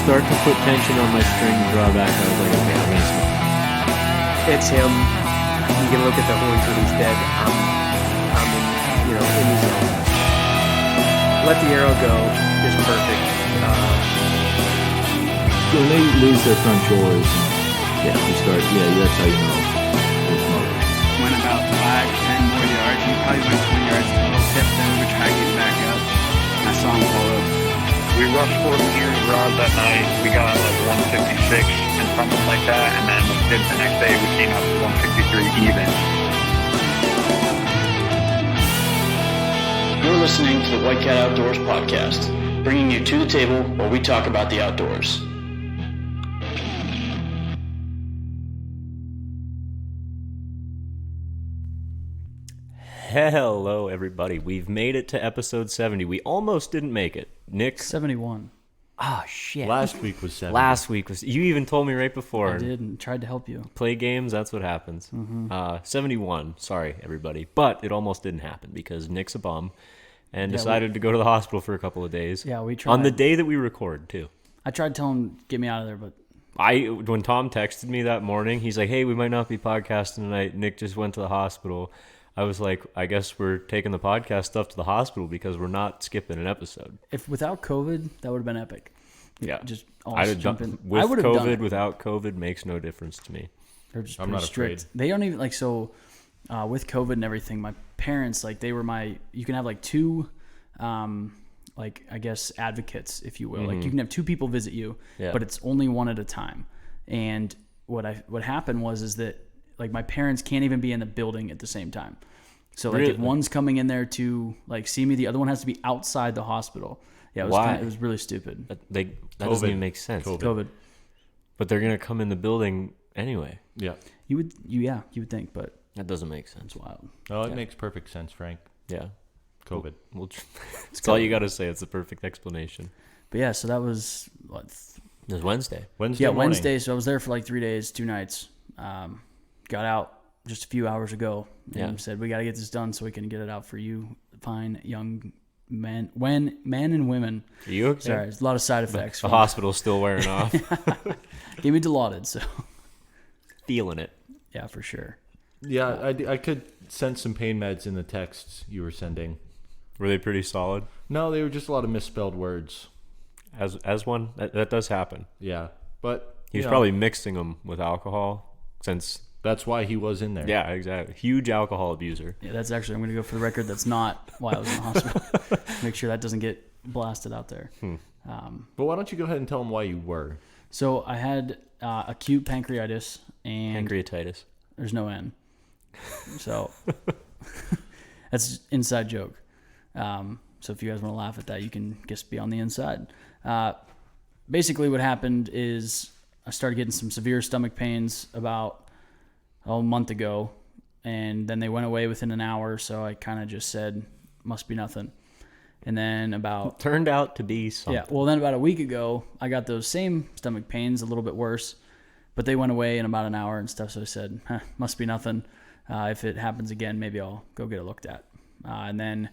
start to put tension on my string drawback, I was like, okay, I'm gonna smoke. It's him. You can look at the horn till he's dead. I'm in the zone. Let the arrow go is perfect. So when they lose their front shoulders, that's how you know they're smoking. Went about 5-10 more yards. He probably went 20 yards total. Tipped over, tried getting back up. I saw him pull up. We rushed 4 meters rods that night. We got like 156 and something like that. And then the next day we came out to 163 even. You're listening to the White Cat Outdoors podcast, bringing you to the table where we talk about the outdoors. Hello, everybody. We've made it to episode 70. We almost didn't make it. Nick. 71. Ah, shit. Last week was 70. Last week was... You even told me right before. I did and tried to help you. Play games, that's what happens. 71. Sorry, everybody. But it almost didn't happen because Nick's a bum and decided to go to the hospital for a couple of days. Yeah, we tried. On the day that we record, too. I tried telling him, get me out of there, but... When Tom texted me that morning, he's like, hey, we might not be podcasting tonight. Nick just went to the hospital. I was like, I guess we're taking the podcast stuff to the hospital because we're not skipping an episode. If without COVID, that would have been epic. Yeah. Just always jump in. With I would have done COVID, it. without COVID, makes no difference to me. They're just I'm pretty not strict. afraid. They don't even, with COVID and everything, my parents, they were you can have two, I guess, advocates, if you will. Mm-hmm. Like you can have two people visit you, but it's only one at a time. And what happened is that my parents can't even be in the building at the same time. So Really? if one's coming in there to see me, the other one has to be outside the hospital. Yeah, it was really stupid. That doesn't even make sense. COVID. But they're gonna come in the building anyway. Yeah. You would think, but That doesn't make sense. it's wild. Oh, it makes perfect sense, Frank. Yeah. COVID. Well, that's all you got to say. It's the perfect explanation. But yeah, so that was It was Wednesday. Wednesday morning. Wednesday. So I was there for 3 days, 2 nights. Got out just a few hours ago and said we got to get this done so we can get it out for you fine young men and women. Are you okay? Sorry, there's a lot of side effects. The hospital's still wearing off. Gave me Dilaudid, so Feeling it. yeah, for sure. Yeah, I could sense some pain meds in the texts you were sending. Were they pretty solid? No, they were just a lot of misspelled words. As one, that does happen. Yeah, but He was probably mixing them with alcohol since... that's why he was in there. Yeah, exactly. Huge alcohol abuser. Yeah, that's actually, I'm going to go for the record, that's not why I was in the hospital. Make sure that doesn't get blasted out there. But why don't you go ahead and tell him why you were? So I had acute pancreatitis and Pancreatitis. there's no N. So that's inside joke. So if you guys want to laugh at that, you can just be on the inside. Basically what happened is I started getting some severe stomach pains about a month ago, and then they went away within an hour, so I kind of just said, must be nothing. And then Turned out to be something. then about a week ago, I got those same stomach pains, a little bit worse, but they went away in about an hour and stuff, so I said, must be nothing. If it happens again, maybe I'll go get it looked at. And then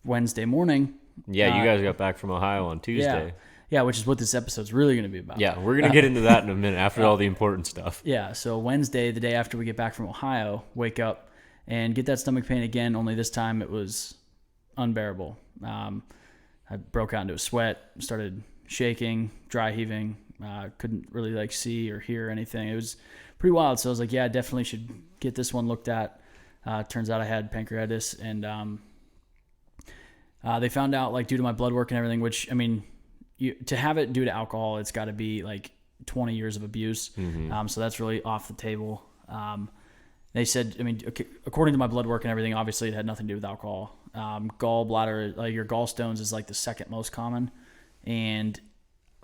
Wednesday morning... Yeah, you guys got back from Ohio on Tuesday. Yeah, which is what this episode's really going to be about. Yeah, we're going to get into that in a minute after all the important stuff. Yeah, so Wednesday, the day after we get back from Ohio, wake up and get that stomach pain again, only this time it was unbearable. I broke out into a sweat, started shaking, dry heaving, couldn't really see or hear anything. It was pretty wild, so I was like, yeah, I definitely should get this one looked at. Turns out I had pancreatitis, and they found out, due to my blood work and everything, which, to have it due to alcohol, it's got to be 20 years of abuse. So that's really off the table. They said, according to my blood work and everything, obviously it had nothing to do with alcohol. Gallbladder, your gallstones is the second most common. And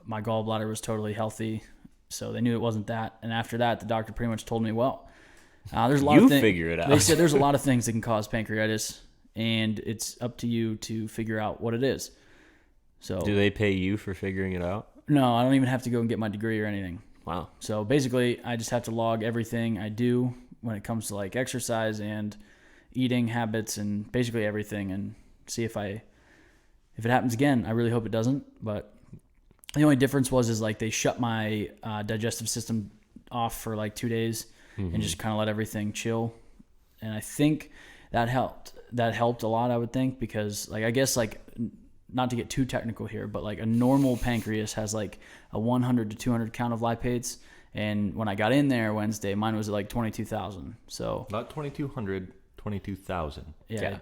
my gallbladder was totally healthy. So they knew it wasn't that. And after that, the doctor pretty much told me, there's a lot of things. You figure it out. They said there's a lot of things that can cause pancreatitis, and it's up to you to figure out what it is. So Do they pay you for figuring it out? No, I don't even have to go and get my degree or anything. Wow. So basically, I just have to log everything I do when it comes to exercise and eating habits and basically everything, and see if it happens again. I really hope it doesn't, but The only difference is like they shut my digestive system off for like 2 days and just kind of let everything chill. And I think that helped. That helped a lot, I would think, because like I guess like not to get too technical here, but like a normal pancreas has like a 100 to 200 count of lipates. And when I got in there Wednesday, mine was at like 22,000. So not 2,200, 22,000. Yeah. It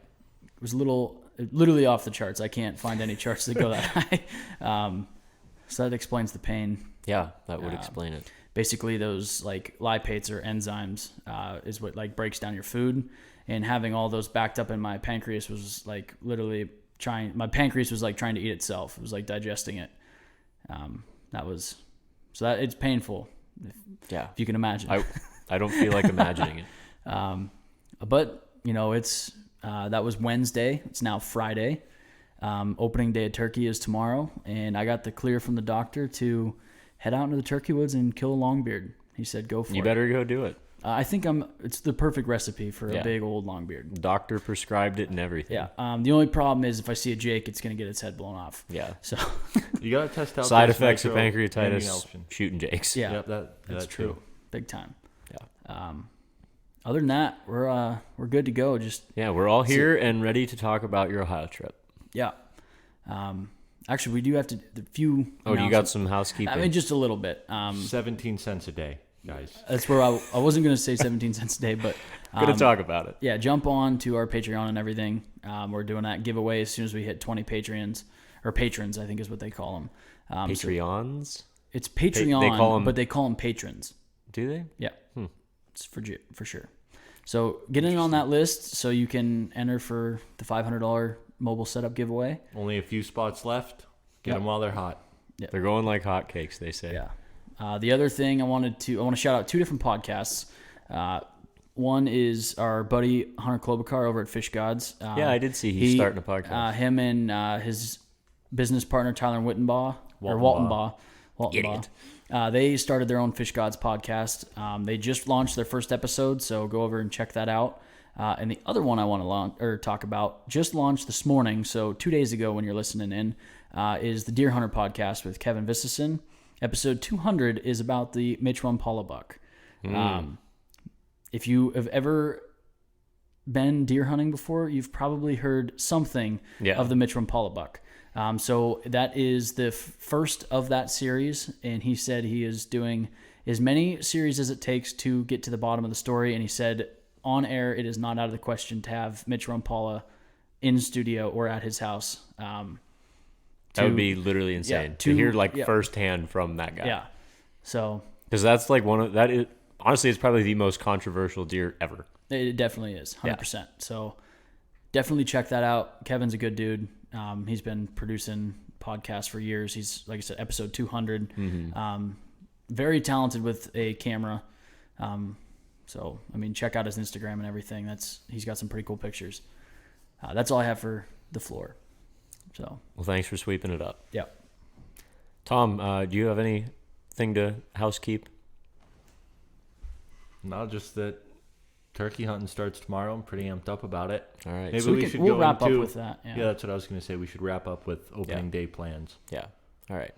was literally off the charts. I can't find any charts that go that high. So that explains the pain. Yeah, that would explain it. Basically, those like lipates or enzymes is what like breaks down your food, and having all those backed up in my pancreas was like literally my pancreas was like trying to eat itself. It was like digesting it. It's painful. If you can imagine. I don't feel like imagining it. But it's that was Wednesday. It's now Friday. Opening day of turkey is tomorrow, and I got the clear from the doctor to head out into the turkey woods and kill a longbeard. He said, "Go for it." You better go do it. I think it's the perfect recipe for a big old longbeard. Doctor prescribed it and everything. Yeah. The only problem is if I see a Jake, it's gonna get its head blown off. Yeah. So you gotta test out side effects of pancreatitis. Shooting Jakes. Yeah. Yep, that's true. Big time. Yeah. Other than that, we're good to go. We're all here and ready to talk about your Ohio trip. Yeah. Actually, we do have to a few. Oh, you got some housekeeping? I mean, just a little bit. 17 cents a day, guys. That's where I wasn't going to say 17 cents a day, but gonna talk about it. Yeah, jump on to our Patreon and everything. We're doing that giveaway as soon as we hit 20 patrons, I think is what they call them. Patreons. So it's Patreon, they call them, but they call them patrons. Do they? Yeah. It's for sure. So get in on that list so you can enter for the $500 mobile setup giveaway. Only a few spots left. Get them while they're hot. Yep. They're going like hotcakes, they say. Yeah. The other thing I want to shout out 2 different podcasts. One is our buddy Hunter Klobuchar over at Fish Gods. I did see he's starting a podcast. Him and his business partner Tyler Waltenbaugh. They started their own Fish Gods podcast. They just launched their first episode, so go over and check that out. And the other one I want to talk about just launched this morning, so 2 days ago when you're listening in, is the Deer Hunter podcast with Kevin Vistison. Episode 200 is about the Mitch Rumpala buck. If you have ever been deer hunting before, you've probably heard something of the Mitch Rumpala buck. So that is the first of that series, and he said he is doing as many series as it takes to get to the bottom of the story, and he said on air it is not out of the question to have Mitch Rumpala in studio or at his house. That would be literally insane to hear firsthand from that guy. Yeah. So because that's like honestly, it's probably the most controversial deer ever. It definitely is, 100%. Yeah. So definitely check that out. Kevin's a good dude. He's been producing podcasts for years. He's, like I said, episode 200. Very talented with a camera. So, I mean, check out his Instagram and everything. He's got some pretty cool pictures. That's all I have for the floor. So, well, thanks for sweeping it up. Yeah. Tom, do you have anything to housekeep? No, just that turkey hunting starts tomorrow. I'm pretty amped up about it. All right. Maybe we should we'll wrap up with that. Yeah, that's what I was going to say. We should wrap up with opening day plans. Yeah. All right.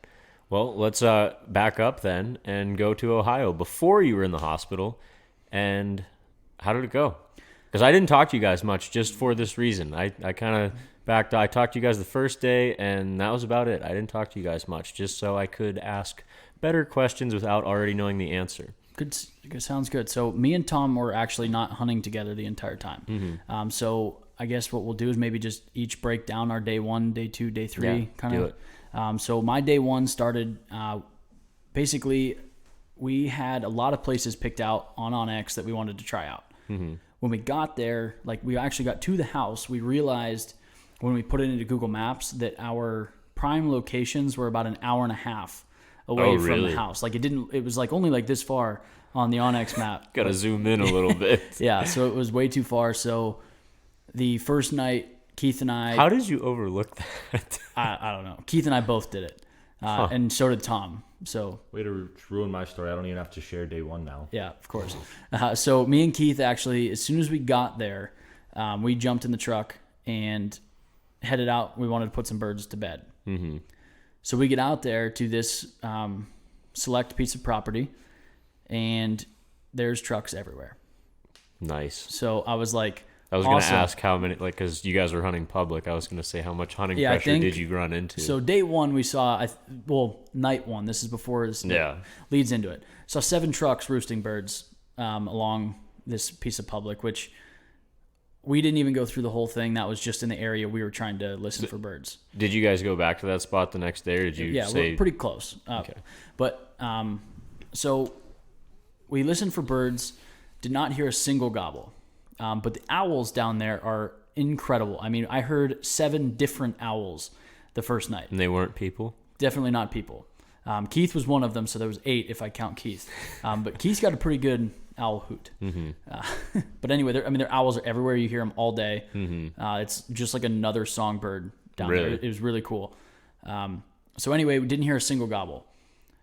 Well, let's back up then and go to Ohio before you were in the hospital. And how did it go? Because I didn't talk to you guys much just for this reason. I kind of I talked to you guys the first day, and that was about it. I didn't talk to you guys much just so I could ask better questions without already knowing the answer. Good. Sounds good. So me and Tom were actually not hunting together the entire time. So I guess what we'll do is maybe just each break down our day 1, day 2, day 3 kind of. Do it. So my day 1 started. Basically, we had a lot of places picked out on OnX that we wanted to try out. When we got there, we actually got to the house, we realized when we put it into Google Maps that our prime locations were about an hour and a half away from the house. It was only this far on the OnX map. Got to zoom in a little bit. Yeah, so it was way too far. So the first night, Keith and I... How did you overlook that? I don't know. Keith and I both did it. And so did Tom. So way to ruin my story. I don't even have to share day 1 now. Yeah, of course. So me and Keith actually, as soon as we got there, we jumped in the truck and headed out. We wanted to put some birds to bed. So we get out there to this select piece of property, and there's trucks everywhere. Nice. So I was like, I was going to awesome. ask how many, like, because you guys were hunting public. I was going to say how much hunting Yeah, I pressure think- did you run into? So day one we saw, night one. This is before this Yeah. leads into it. Saw 7 trucks roosting birds along this piece of public, which we didn't even go through the whole thing. That was just in the area we were trying to listen for birds. Did you guys go back to that spot the next day, or did you Yeah, say? we're pretty close. Okay. But so we listened for birds, did not hear a single gobble. But the owls down there are incredible. I mean, I heard 7 different owls the first night. And they weren't people? Definitely not people. Keith was one of them, so there was 8 if I count Keith. But Keith's got a pretty good owl hoot. Mm-hmm. But anyway, their owls are everywhere. You hear them all day. Mm-hmm. It's just like another songbird down there. Really? It was really cool. So anyway, we didn't hear a single gobble.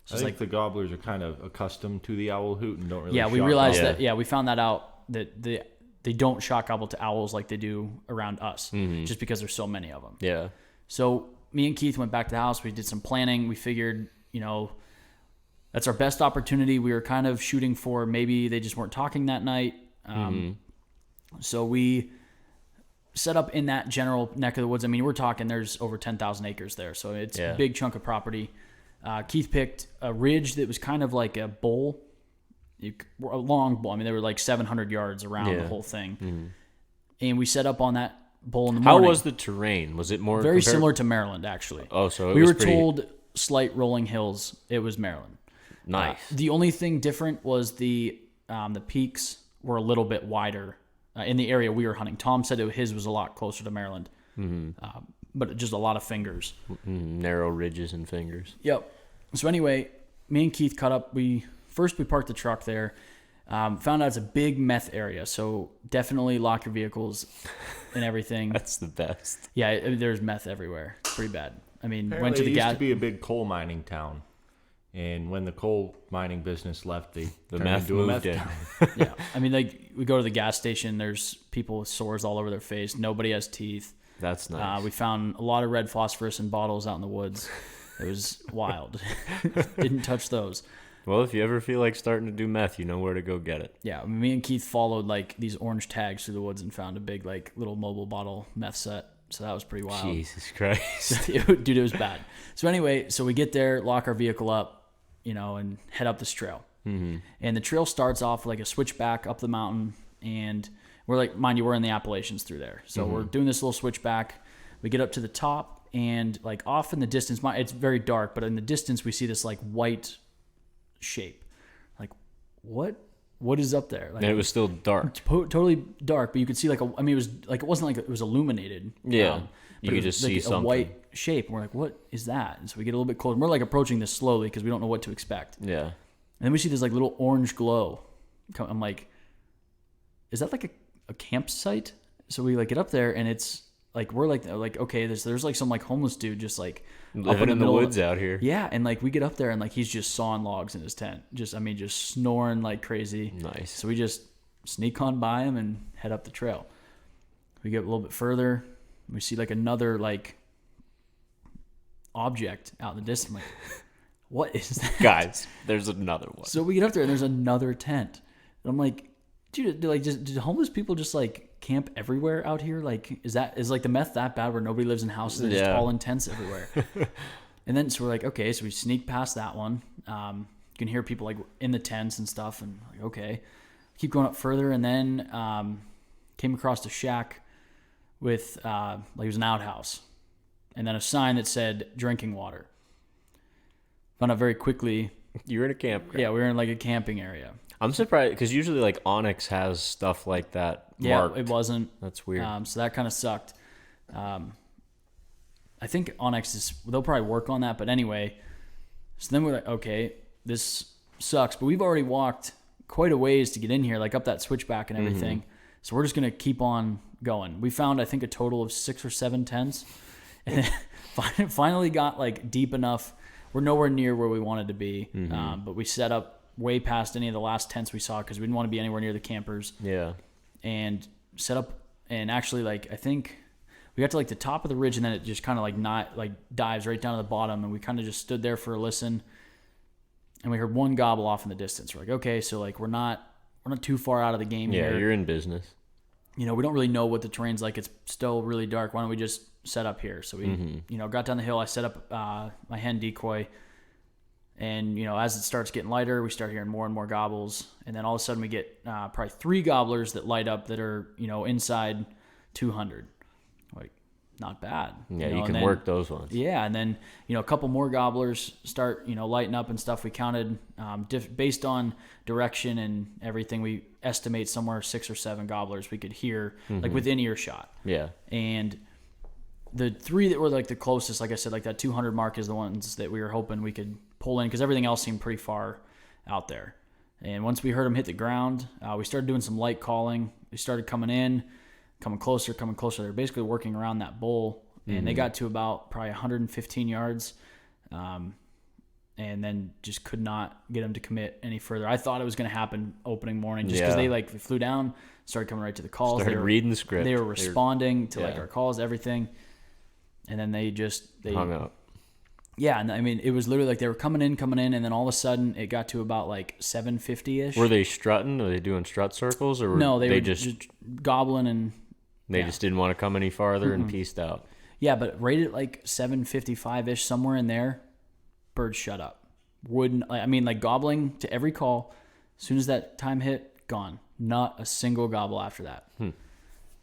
So I it's think the gobblers are kind of accustomed to the owl hoot and don't really. we shock realized off. that. Yeah, we found that out that they don't shock gobble to owls like they do around us, just because there's so many of them. Yeah. So me and Keith went back to the house. We did some planning. We figured, that's our best opportunity. We were kind of shooting for maybe they just weren't talking that night. So we set up in that general neck of the woods. I mean, we're talking there's over 10,000 acres there. So it's a big chunk of property. Keith picked a ridge that was kind of like a bowl, a long bowl. I mean, they were like 700 yards around the whole thing. And we set up on that bowl in the morning. How was the terrain? Was it more Very similar to Maryland, actually. Oh, so it we was were pretty told slight rolling hills. It was Maryland. nice? The only thing different was the peaks were a little bit wider in the area we were hunting. Tom said his was a lot closer to Maryland, but just a lot of fingers. Narrow ridges and fingers. Yep. So anyway, me and Keith cut up. We parked the truck there. Found out it's a big meth area, so definitely lock your vehicles and everything. That's the best. Yeah, there's meth everywhere. It's pretty bad. I mean, Apparently went to the it used gas. to be a big coal mining town, and when the coal mining business left, the meth into a moved meth in. town. Yeah, I mean, like we go to the gas station. There's people with sores all over their face. Nobody has teeth. That's nice. We found a lot of red phosphorus in bottles out in the woods. It was wild. Didn't touch those. Well, if you ever feel like starting to do meth, you know where to go get it. Yeah, me and Keith followed like these orange tags through the woods and found a big like little mobile bottle meth set. So that was pretty wild. Jesus Christ. Dude, it was bad. So anyway, so we get there, lock our vehicle up, and head up this trail. Mm-hmm. And the trail starts off like a switchback up the mountain, and we're like, mind you, we're in the Appalachians through there. So we're doing this little switchback. We get up to the top, and like off in the distance, it's very dark, but in the distance we see this like white shape. Like, what is up there? Like, And it was still dark. totally dark, but you could see it was like, it wasn't like it was illuminated. Yeah. but You it could was just like see a something. white shape. And we're like, what is that? And so we get a little bit closer. We're like approaching this slowly because we don't know what to expect. And Yeah. then we see this like little orange glow. I'm like, is that like a campsite? So we like get up there, and it's like, we're like okay, there's like some like homeless dude just like up Living in the middle of- woods out here. Yeah, and like we get up there, and like he's just sawing logs in his tent. Just snoring like crazy. Nice. So we just sneak on by him and head up the trail. We get a little bit further. We see like another like object out in the distance. I'm like, what is that? Guys, there's another one. So we get up there, and there's another tent. And I'm like, dude, do homeless people just like camp everywhere out here? Like, is like the meth that bad where nobody lives in houses? They're just Yeah. all in tents everywhere. And then so we're like, okay, so we sneak past that one. You can hear people like in the tents and stuff, and like, okay, keep going up further, and then came across a shack with like it was an outhouse, and then a sign that said drinking water. Found out very quickly. You're in a campground. Yeah, we were in like a camping area. I'm surprised because usually like Onyx has stuff like that Yeah, marked. it wasn't. That's weird. So that kind of sucked. I think Onyx they'll probably work on that. But anyway, so then we're like, okay, this sucks. But we've already walked quite a ways to get in here, like up that switchback and everything. So we're just going to keep on going. We found, I think, a total of 6 or 7 tents. And then finally got like deep enough. We're nowhere near where we wanted to be. But we set up way past any of the last tents we saw because we didn't want to be anywhere near the campers. Yeah. And set up, and actually, like, I think we got to like the top of the ridge, and then it just kind of like dives right down to the bottom, and we kind of just stood there for a listen, and we heard one gobble off in the distance. We're like, okay, so like we're not too far out of the game Yeah, here. you're in business. You know, we don't really know what the terrain's like. It's still really dark. Why don't we just set up here? So we, you know, got down the hill. I set up my hen decoy, and you know, as it starts getting lighter, we start hearing more and more gobbles, and then all of a sudden we get probably 3 gobblers that light up that are, you know, inside 200. Like, not bad. Yeah, know, you and can then- work those ones. Yeah, and then, you know, a couple more gobblers start, you know, lighting up and stuff. We counted based on direction and everything. We estimate somewhere 6 or 7 gobblers we could hear like within earshot. Yeah. And the 3 that were like the closest, like I said, like that 200 mark is the ones that we were hoping we could pull in, because everything else seemed pretty far out there. And once we heard them hit the ground, we started doing some light calling. They started coming in, coming closer. They're basically working around that bull, and they got to about probably 115 yards, and then just could not get them to commit any further. I thought it was going to happen opening morning, just because Yeah. they like flew down, started coming right to the calls. Started They were reading the script. They were responding to like yeah. our calls, everything, and then they hung up. Yeah, and I mean, it was literally like they were coming in, and then all of a sudden it got to about like 750-ish. Were they strutting? Were they doing strut circles, or were No, they were just gobbling, and they just didn't want to come any farther and pieced out? yeah, but right at like 755-ish, somewhere in there, birds shut up. Wouldn't, I mean, like gobbling to every call. As soon as that time hit, gone. Not a single gobble after that.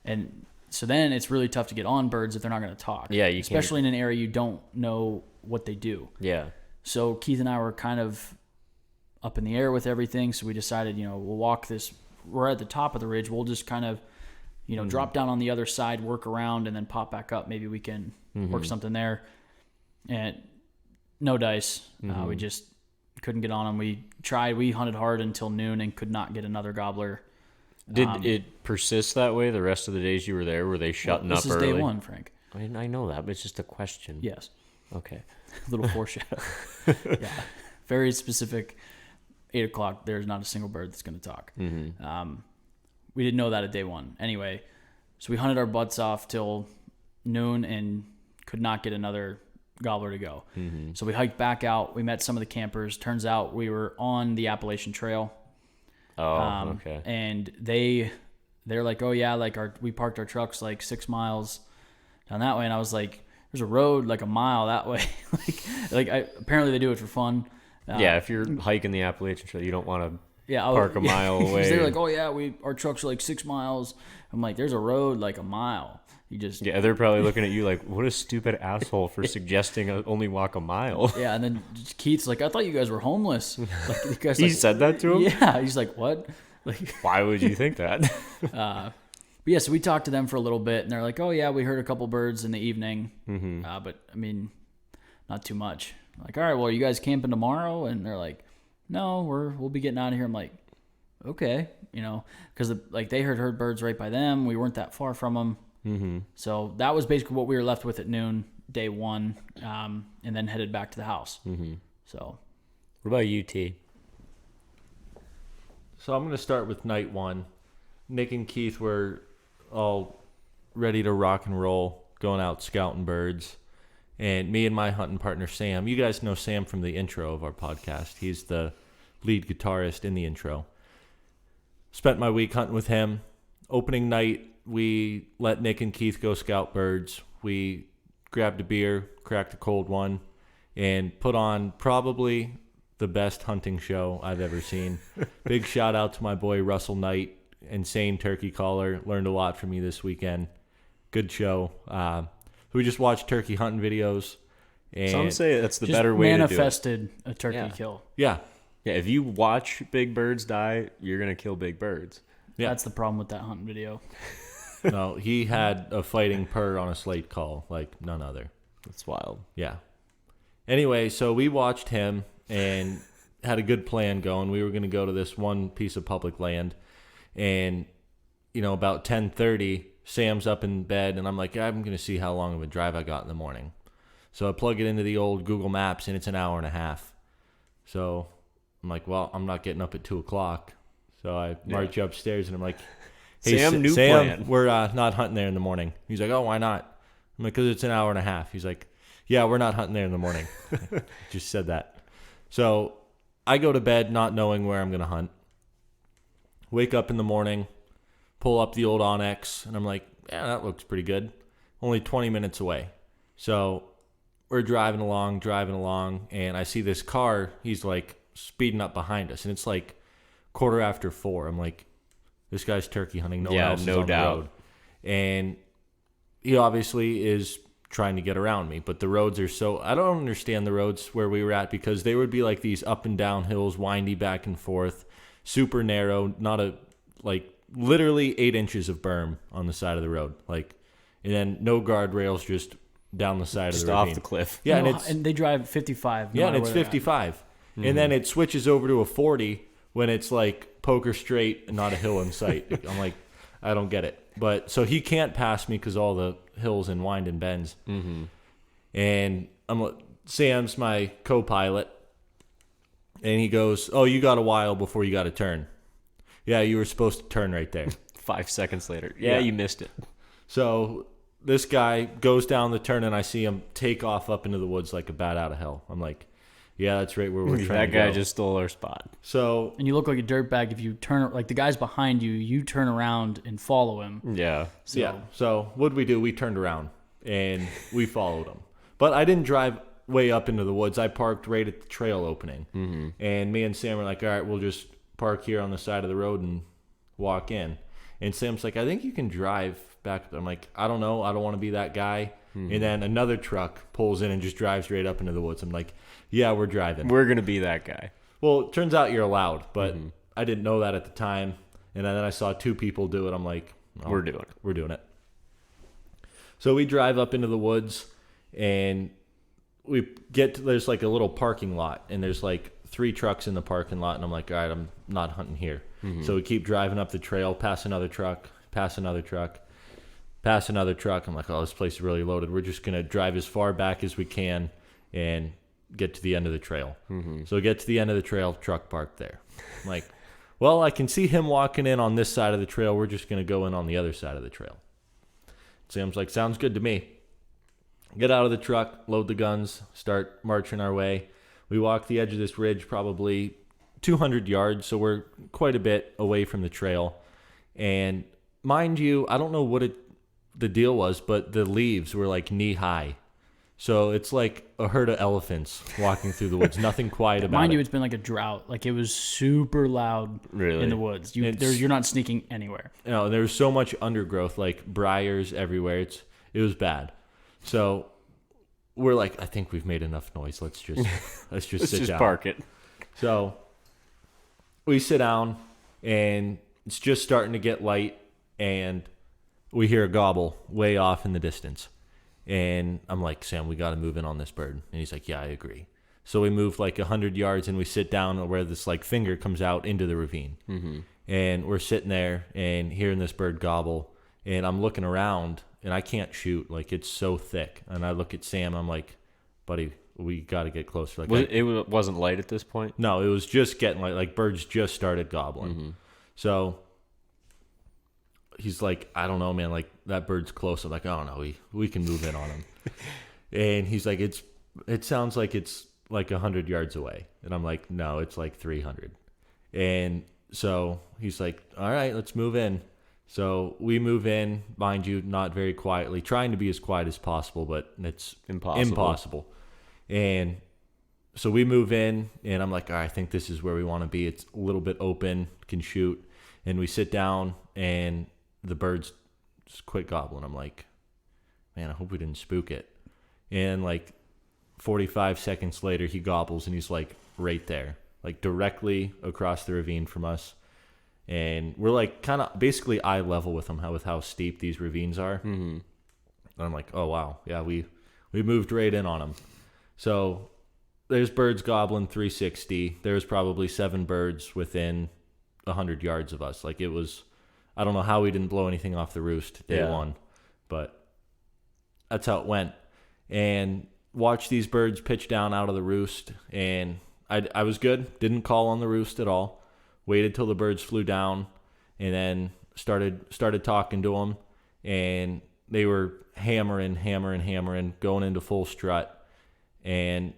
And so then it's really tough to get on birds if they're not going to talk. Yeah, you can't- especially in an area you don't know what they do. Yeah. So Keith and I were kind of up in the air with everything. So we decided, you know, we'll walk this. We're at the top of the ridge. We'll just kind of, you know, drop down on the other side, work around, and then pop back up. Maybe we can work something there. And no dice. We just couldn't get on them. We tried. We hunted hard until noon and could not get another gobbler. Did it persist that way the rest of the days you were there? Were they shutting This up is early? day 1, Frank. I mean, I know that, but it's just a question. Yes. Okay. A little foreshadow. Yeah. Very specific. 8 o'clock, there's not a single bird that's going to talk. We didn't know that at day 1. Anyway, so we hunted our butts off till noon and could not get another gobbler to go. So we hiked back out. We met some of the campers. Turns out we were on the Appalachian Trail. Oh, okay. And they're like, oh yeah, like we parked our trucks like 6 miles down that way. And I was like, there's a road like a mile that way. Apparently they do it for fun. Yeah, if you're hiking the Appalachian Trail, you don't want to Yeah, park a mile away. They're like, oh yeah, our trucks are like 6 miles. I'm like, there's a road like a mile. You just Yeah, they're probably looking at you like, what a stupid asshole for suggesting I only walk a mile. yeah. And then Keith's like, I thought you guys were homeless. Like, you guys, He like, said that to him? Yeah, he's like, what? Like, Why would you think that? but yeah, so we talked to them for a little bit, and they're like, oh yeah, we heard a couple birds in the evening, but I mean, not too much. I'm like, all right, well, are you guys camping tomorrow? And they're like, no, we'll be getting out of here. I'm like, okay, you know, because like they heard birds right by them. We weren't that far from them. So that was basically what we were left with at noon, day 1, and then headed back to the house. So What about you, T? So I'm going to start with night 1. Nick and Keith were all ready to rock and roll, going out scouting birds. And me and my hunting partner, Sam, you guys know Sam from the intro of our podcast. He's the lead guitarist in the intro. Spent my week hunting with him. Opening night, we let Nick and Keith go scout birds. We grabbed a beer, cracked a cold one, and put on probably the best hunting show I've ever seen. Big shout out to my boy Russell Knight, insane turkey caller. Learned a lot from you this weekend. Good show. We just watched turkey hunting videos. And Some say that's the just better way to do it. manifested a turkey Yeah. kill. yeah, Yeah, if you watch big birds die, you're going to kill big birds. Yeah. That's the problem with that hunting video. no, he had a fighting purr on a slate call like none other. That's wild. Yeah. Anyway, so we watched him and had a good plan going. We were going to go to this one piece of public land, and about 10:30, Sam's up in bed, and I'm like, I'm going to see how long of a drive I got in the morning. So I plug it into the old Google Maps, and it's an hour and a half. So I'm like, well, I'm not getting up at 2 o'clock. So I march upstairs, and I'm like, hey, Sam, new Sam, plan. we're not hunting there in the morning. He's like, oh, why not? I'm like, because it's an hour and a half. He's like, yeah, we're not hunting there in the morning. Just said that. So I go to bed not knowing where I'm going to hunt. Wake up in the morning, pull up the old Onyx, and I'm like, yeah, that looks pretty good. Only 20 minutes away. So we're driving along, and I see this car. He's like speeding up behind us, and it's like 4:15. I'm like, this guy's turkey hunting. No one else is on the road. And he obviously is trying to get around me, but the roads are so, I don't understand the roads where we were at, because they would be like these up and down hills, windy back and forth, super narrow, not a, like literally 8 inches of berm on the side of the road, like, and then no guardrails, just down the side Just of the off ravine. the cliff. Yeah, and they drive 55. no yeah, and matter it's where they're at. 55, and then it switches over to a 40 when it's like poker straight and not a hill in sight. I'm like, I don't get it. But so he can't pass me because all the hills and wind and bends. Mm-hmm. And Sam's my co-pilot, and he goes, "Oh, you got a while before you got to turn." Yeah, you were supposed to turn right there. 5 seconds later. Yeah, you missed it. So this guy goes down the turn, and I see him take off up into the woods like a bat out of hell. I'm like, yeah, that's right where we're trying That to guy go. just stole our spot. So And you look like a dirtbag if you turn, like the guy's behind you, you turn around and follow him. Yeah. yeah. So what did we do? We turned around and we followed him. But I didn't drive way up into the woods. I parked right at the trail opening. Mm-hmm. And me and Sam were like, all right, we'll just park here on the side of the road and walk in. And Sam's like, I think you can drive back. I'm like, I don't know. I don't want to be that guy. Mm-hmm. And then another truck pulls in and just drives right up into the woods. I'm like, yeah, we're driving. We're going to be that guy. Well, it turns out you're allowed, but I didn't know that at the time. And then I saw 2 people do it. I'm like, oh, We're doing it. We're doing it. So we drive up into the woods, and we get to, there's like a little parking lot, and there's like 3 trucks in the parking lot. And I'm like, all right, I'm not hunting here. So we keep driving up the trail, pass another truck, pass another truck, pass another truck. I'm like, oh, this place is really loaded. We're just going to drive as far back as we can and get to the end of the trail. So we get to the end of the trail, truck parked there. I'm like, well, I can see him walking in on this side of the trail. We're just going to go in on the other side of the trail. Sam's like, sounds good to me. Get out of the truck, load the guns, start marching our way. We walk the edge of this ridge probably 200 yards, so we're quite a bit away from the trail. And mind you, I don't know what the deal was, but the leaves were like knee high. So it's like a herd of elephants walking through the woods. Nothing quiet about Mind it. you, it's been like a drought. Like it was super loud Really? in the woods. You're not sneaking anywhere. You know, there was so much undergrowth, like briars everywhere. It was bad. So we're like, I think we've made enough noise. Let's just Let's sit just down. park it. So we sit down, and it's just starting to get light, and we hear a gobble way off in the distance. And I'm like, Sam, we got to move in on this bird. And he's like, yeah, I agree. So we move like 100 yards, and we sit down where this like finger comes out into the ravine. Mm-hmm. And we're sitting there and hearing this bird gobble. And I'm looking around, and I can't shoot. Like, it's so thick. And I look at Sam. I'm like, buddy, we got to get closer. Like, It wasn't light at this point? no, it was just getting like birds just started gobbling. Mm-hmm. So he's like, I don't know, man, like that bird's close. I'm like, oh no, we can move in on him. And he's like, it sounds like it's like 100 yards away. And I'm like, no, it's like 300. And so he's like, all right, let's move in. So we move in, mind you, not very quietly, trying to be as quiet as possible, but it's impossible. And so we move in, and I'm like, all right, I think this is where we want to be. It's a little bit open, can shoot. And we sit down, and the birds just quit gobbling. I'm like, man, I hope we didn't spook it. And like 45 seconds later, he gobbles, and he's like right there, like directly across the ravine from us. And we're like kind of basically eye level with him, with how steep these ravines are. Mm-hmm. And I'm like, oh wow, yeah, we moved right in on him. So there's birds gobbling 360. There's probably 7 birds within 100 yards of us. Like, it was, I don't know how we didn't blow anything off the roost day one, but that's how it went. And watch these birds pitch down out of the roost, and I was good. Didn't call on the roost at all. Waited till the birds flew down, and then started talking to them. And they were hammering, going into full strut, and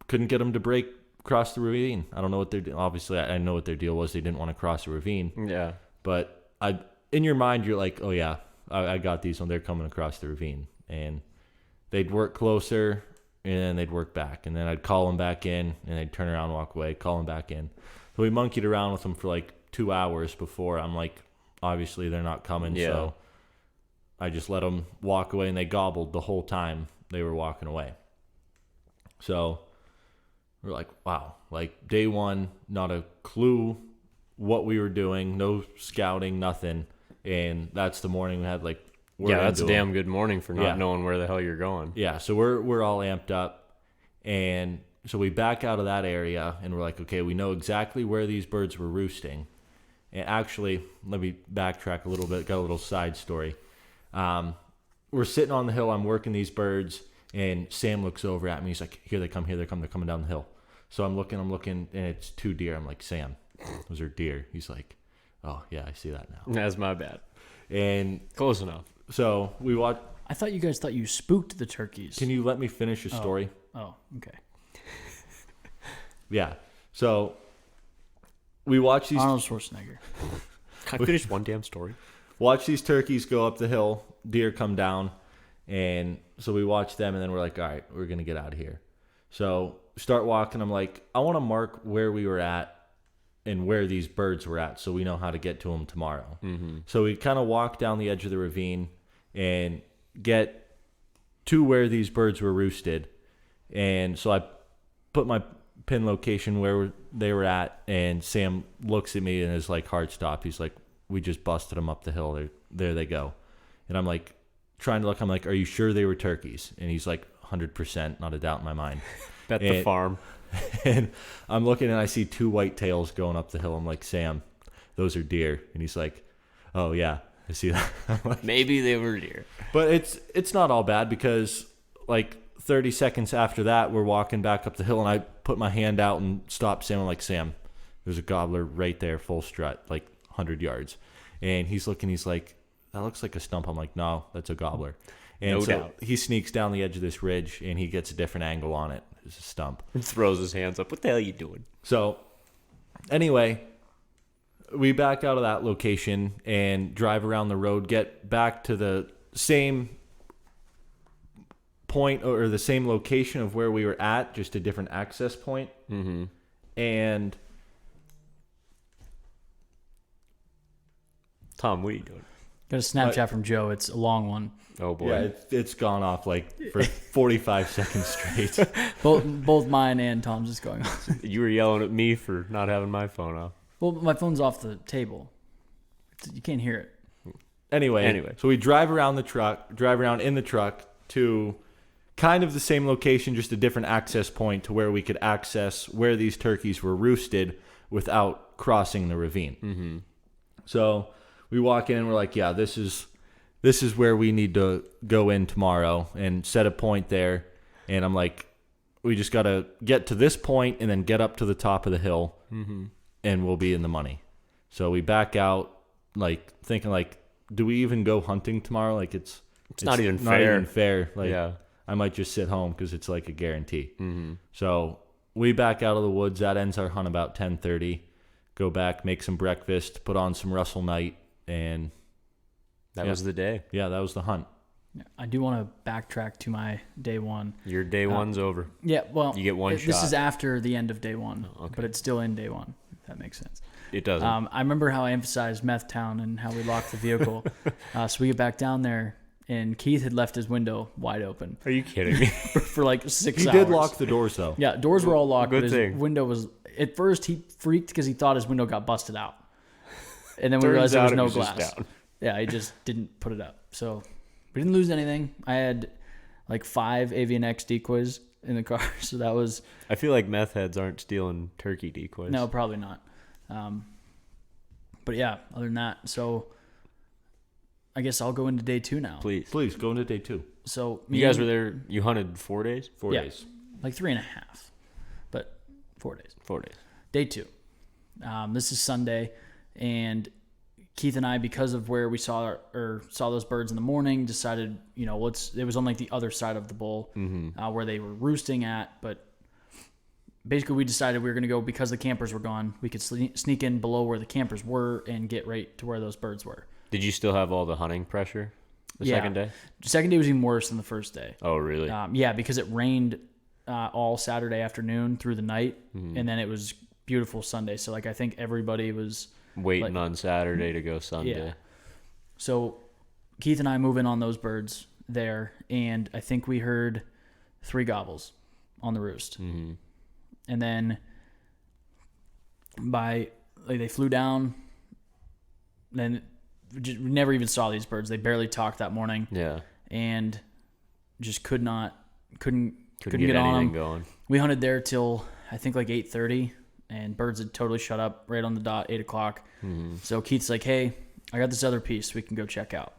couldn't get them to break across the ravine. I don't know what obviously I know what their deal was. They didn't want to cross the ravine. Yeah. But in your mind, you're like, oh yeah, I got these when they're coming across the ravine. And they'd work closer, and then they'd work back. And then I'd call them back in, and they'd turn around, walk away, call them back in. So we monkeyed around with them for like 2 hours before I'm like, obviously they're not coming. Yeah. So I just let them walk away, and they gobbled the whole time they were walking away. So we're like, wow, like day one, not a clue what we were doing, no scouting, nothing. And that's the morning we had like, that's a damn good morning for not Yeah. knowing where the hell you're going. Yeah, so we're all amped up, and so we back out of that area, and we're like, okay, we know exactly where these birds were roosting. And actually, let me backtrack a little bit. Got a little side story. We're sitting on the hill. I'm working these birds, and Sam looks over at me. He's like, here they come, they're coming down the hill. So I'm looking, and it's 2 deer. I'm like, Sam, those are deer. He's like, oh yeah, I see that now. That's my bad. And Close enough. so we watch. I thought you guys thought you spooked the turkeys. Can you let me finish your story? Oh, okay. Yeah. So we watch these Arnold Schwarzenegger. Can I finish one damn story? watch these turkeys go up the hill, deer come down, and so we watch them, and then we're like, all right, we're gonna get out of here. So start walking. I'm like, I want to mark where we were at and where these birds were at, so we know how to get to them tomorrow. Mm-hmm. So we kind of walk down the edge of the ravine and get to where these birds were roosted, and so I put my pin location where they were at, and Sam looks at me and his like heart stop. He's like, we just busted them up the hill. There they go. And I'm like, trying to look. I'm like, are you sure they were turkeys? And he's like, 100%, not a doubt in my mind. Bet the farm. And I'm looking, and I see 2 white tails going up the hill. I'm like, Sam, those are deer. And he's like, oh yeah, I see that. I'm like, Maybe they were deer. but it's not all bad, because like 30 seconds after that, we're walking back up the hill, and I put my hand out and stop Sam. I'm like, Sam, there's a gobbler right there, full strut, like 100 yards. And he's looking, he's like, that looks like a stump. I'm like, no, that's a gobbler. And No so doubt. he sneaks down the edge of this ridge, and he gets a different angle on it. It's a stump. And throws his hands up. What the hell are you doing? So anyway, we back out of that location and drive around the road, get back to the same point or the same location of where we were at, just a different access point. Mm-hmm. And Tom, what are you doing? Got a Snapchat from Joe. It's a long one. Oh boy. yeah, it's gone off like for 45 seconds straight. Both mine and Tom's is going on. You were yelling at me for not having my phone off. Well, my phone's off the table. You can't hear it. Anyway, so we drive around in the truck to kind of the same location, just a different access point to where we could access where these turkeys were roosted without crossing the ravine. Mm-hmm. So we walk in, and we're like, yeah, this is where we need to go in tomorrow and set a point there. And I'm like, we just got to get to this point and then get up to the top of the hill, and we'll be in the money. So we back out, like thinking, like, do we even go hunting tomorrow? Like it's not even fair. Like, Yeah. I might just sit home because it's like a guarantee. Mm-hmm. So we back out of the woods. That ends our hunt about 10:30. Go back, make some breakfast, put on some Russell Night, and That was the day. yeah, that was the hunt. I do want to backtrack to my day one. Your day one's over. Yeah, well, You get one This shot. is after the end of day one, okay. but it's still in day one. If that makes sense. It doesn't. I remember how I emphasized Meth Town and how we locked the vehicle. So we get back down there, and Keith had left his window wide open Are you kidding me? for like 6 He hours. did lock the doors though. Yeah, doors were all locked, Good but his thing. window was. At first, he freaked because he thought his window got busted out, and then we Turns realized there was out it no was just glass. down. Yeah, he just didn't put it up. So we didn't lose anything. I had like 5 Avian X decoys in the car, so that was I feel like meth heads aren't stealing turkey decoys. no, probably not. But yeah, other than that, so I guess I'll go into day 2 now. Please. Go into day 2. So You guys were there. You hunted 4 days? 4 Yeah. days. like 3.5, but 4 days. 4 days. Day 2. This is Sunday, and Keith and I, because of where we saw those birds in the morning, decided, it was on like the other side of the bowl where they were roosting at. But basically we decided we were going to go, because the campers were gone, we could sneak in below where the campers were and get right to where those birds were. Did you still have all the hunting pressure the second day? The second day was even worse than the first day. Oh, really? Yeah, because it rained all Saturday afternoon through the night, and then it was beautiful Sunday. So like I think everybody was waiting on Saturday to go Sunday. Yeah. So Keith and I move in on those birds there, and I think we heard 3 gobbles on the roost. Mm-hmm. And then they flew down, then we never even saw these birds. They barely talked that morning. Yeah. And just couldn't get anything on them. going. We hunted there till I think like 8:30, and birds had totally shut up right on the dot, 8 o'clock. Mm-hmm. So Keith's like, hey, I got this other piece we can go check out.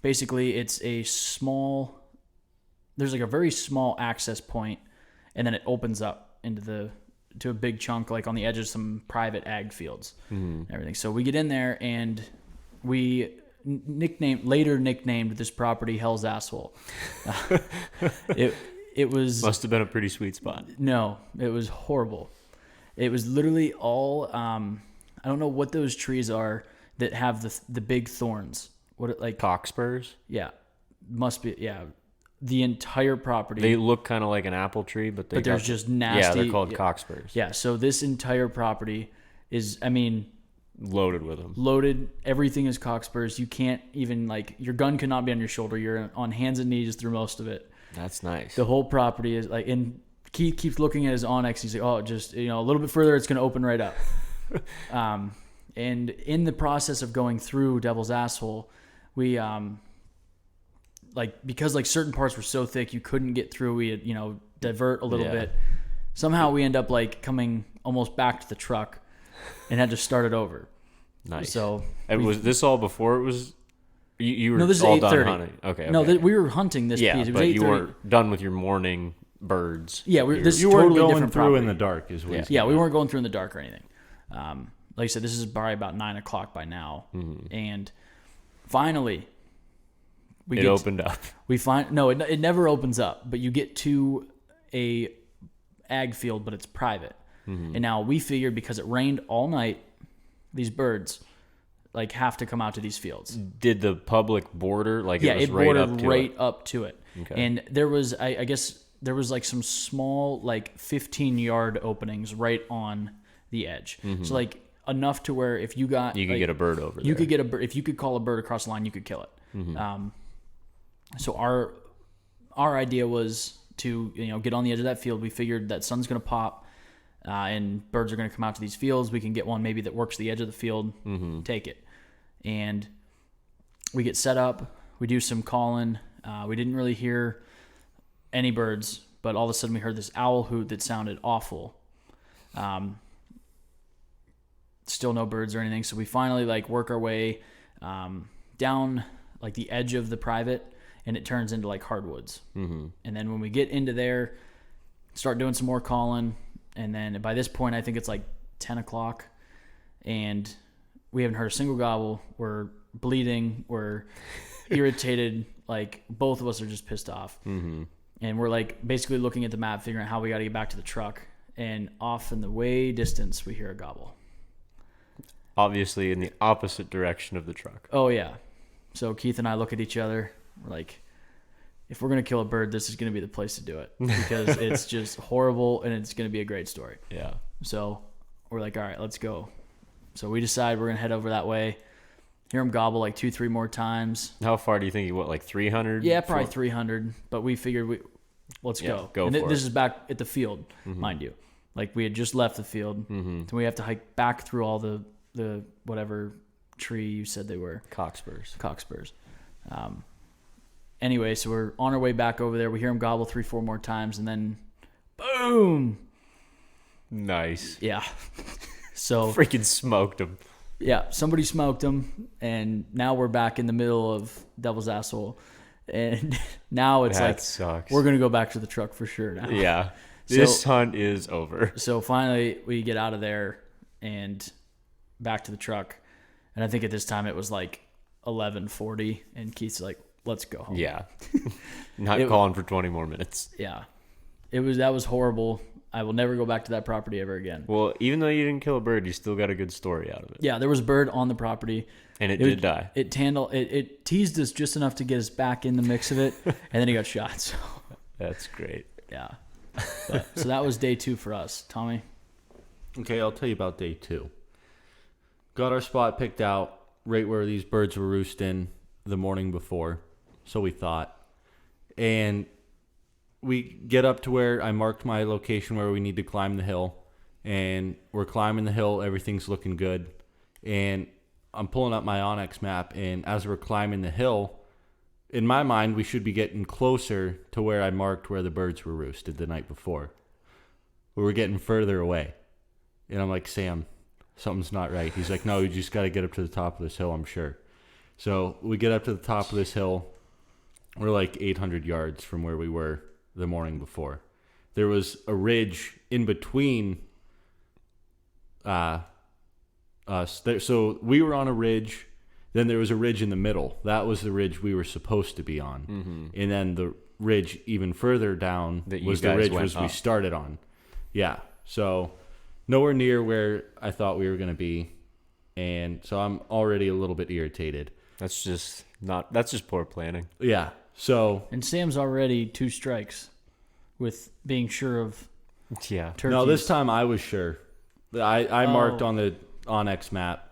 Basically, it's there's like a very small access point, and then it opens up to a big chunk, like on the edge of some private ag fields and everything. So we get in there, and we later nicknamed this property Hell's Asshole. It was must have been a pretty sweet spot. No, it was horrible. It was literally all I don't know what those trees are that have the big thorns. Cockspurs? Yeah, must be. Yeah, the entire property. They look kind of like an apple tree, but there's just nasty. Yeah, they're called cockspurs. Yeah, so this entire property is, loaded with them. Loaded. Everything is cockspurs. You can't even, your gun cannot be on your shoulder. You're on hands and knees through most of it. That's nice. The whole property is and Keith keeps looking at his Onyx. He's like, oh, just, a little bit further, it's going to open right up. And in the process of going through Devil's Asshole, we, because certain parts were so thick, you couldn't get through. We had, divert a little bit. Somehow we end up coming almost back to the truck and had to start it over. Nice. So was this all before it was? You were no, this is all 8:30. done hunting. Okay. No, we were hunting this piece. It was but 8:30. you weren't done with your morning birds. Yeah, this is you totally weren't going different through property. in the dark, is what. Yeah, we weren't going through in the dark or anything. Like I said, this is probably about 9 o'clock by now, and finally, it opened up. It never opens up, but you get to a ag field, but it's private. And now we figured, because it rained all night, these birds have to come out to these fields. Did the public border it bordered right up to it. Okay. And there was I guess there was some small 15-yard openings right on the edge. So enough to where if you could get a bird over there. You could get a bird. If you could call a bird across the line, you could kill it. So our idea was to get on the edge of that field. We figured that sun's going to pop, and birds are going to come out to these fields. We can get one maybe that works the edge of the field, take it, and we get set up. We do some calling. We didn't really hear any birds, but all of a sudden we heard this owl hoot that sounded awful. Still no birds or anything. So we finally work our way down the edge of the private, and it turns into hardwoods. And then when we get into there, start doing some more calling, and then by this point I think it's 10 o'clock, and we haven't heard a single gobble. We're bleeding. We're irritated. Both of us are just pissed off. And we're basically looking at the map, figuring out how we got to get back to the truck. And off in the way distance, we hear a gobble. Obviously in the opposite direction of the truck. Oh, yeah. So Keith and I look at each other. We're like, if we're going to kill a bird, this is going to be the place to do it, because it's just horrible, and it's going to be a great story. Yeah. So we're like, all right, let's go. So we decide we're going to head over that way. Hear him gobble 2-3 more times. How far do you think he went? 300? Yeah, probably 300. But we figured let's go. Go and for this it. is back at the field, mind you. We had just left the field. Then we have to hike back through all the whatever tree you said they were. Cockspurs. Anyway, so we're on our way back over there. We hear him gobble 3-4 more times, and then boom. Nice. Yeah. So freaking smoked him. Yeah, somebody smoked him, and now we're back in the middle of Devil's Asshole, and now it's sucks. We're gonna go back to the truck for sure now. Yeah, this hunt is over. So finally, we get out of there and back to the truck, And I think at this time it was like 11:40, and Keith's like, "Let's go home." Yeah. Not calling for 20 more minutes. Yeah. That was horrible. I will never go back to that property ever again. Well, even though you didn't kill a bird, you still got a good story out of it. Yeah, there was a bird on the property. And it did die. It teased us just enough to get us back in the mix of it, and then he got shot. So That's great. yeah. So that was day 2 for us. Tommy? Okay, I'll tell you about day 2. Got our spot picked out right where these birds were roosting the morning before, so we thought. And we get up to where I marked my location where we need to climb the hill, and we're climbing the hill. Everything's looking good, and I'm pulling up my Onyx map, and as we're climbing the hill, in my mind, we should be getting closer to where I marked where the birds were roosted the night before. But we're getting further away. And I'm like, Sam, something's not right. He's like, no, you just got to get up to the top of this hill, I'm sure. So we get up to the top of this hill. We're like 800 yards from where we were the morning before. There was a ridge in between us. So we were on a ridge. Then there was a ridge in the middle. That was the ridge we were supposed to be on. Mm-hmm. And then the ridge even further down was the ridge we started on. Yeah. So nowhere near where I thought we were going to be. And so I'm already a little bit irritated. That's just poor planning. Yeah. So. And Sam's already 2 strikes with being sure of turkeys. No, this time I was sure. I marked on the Onyx map.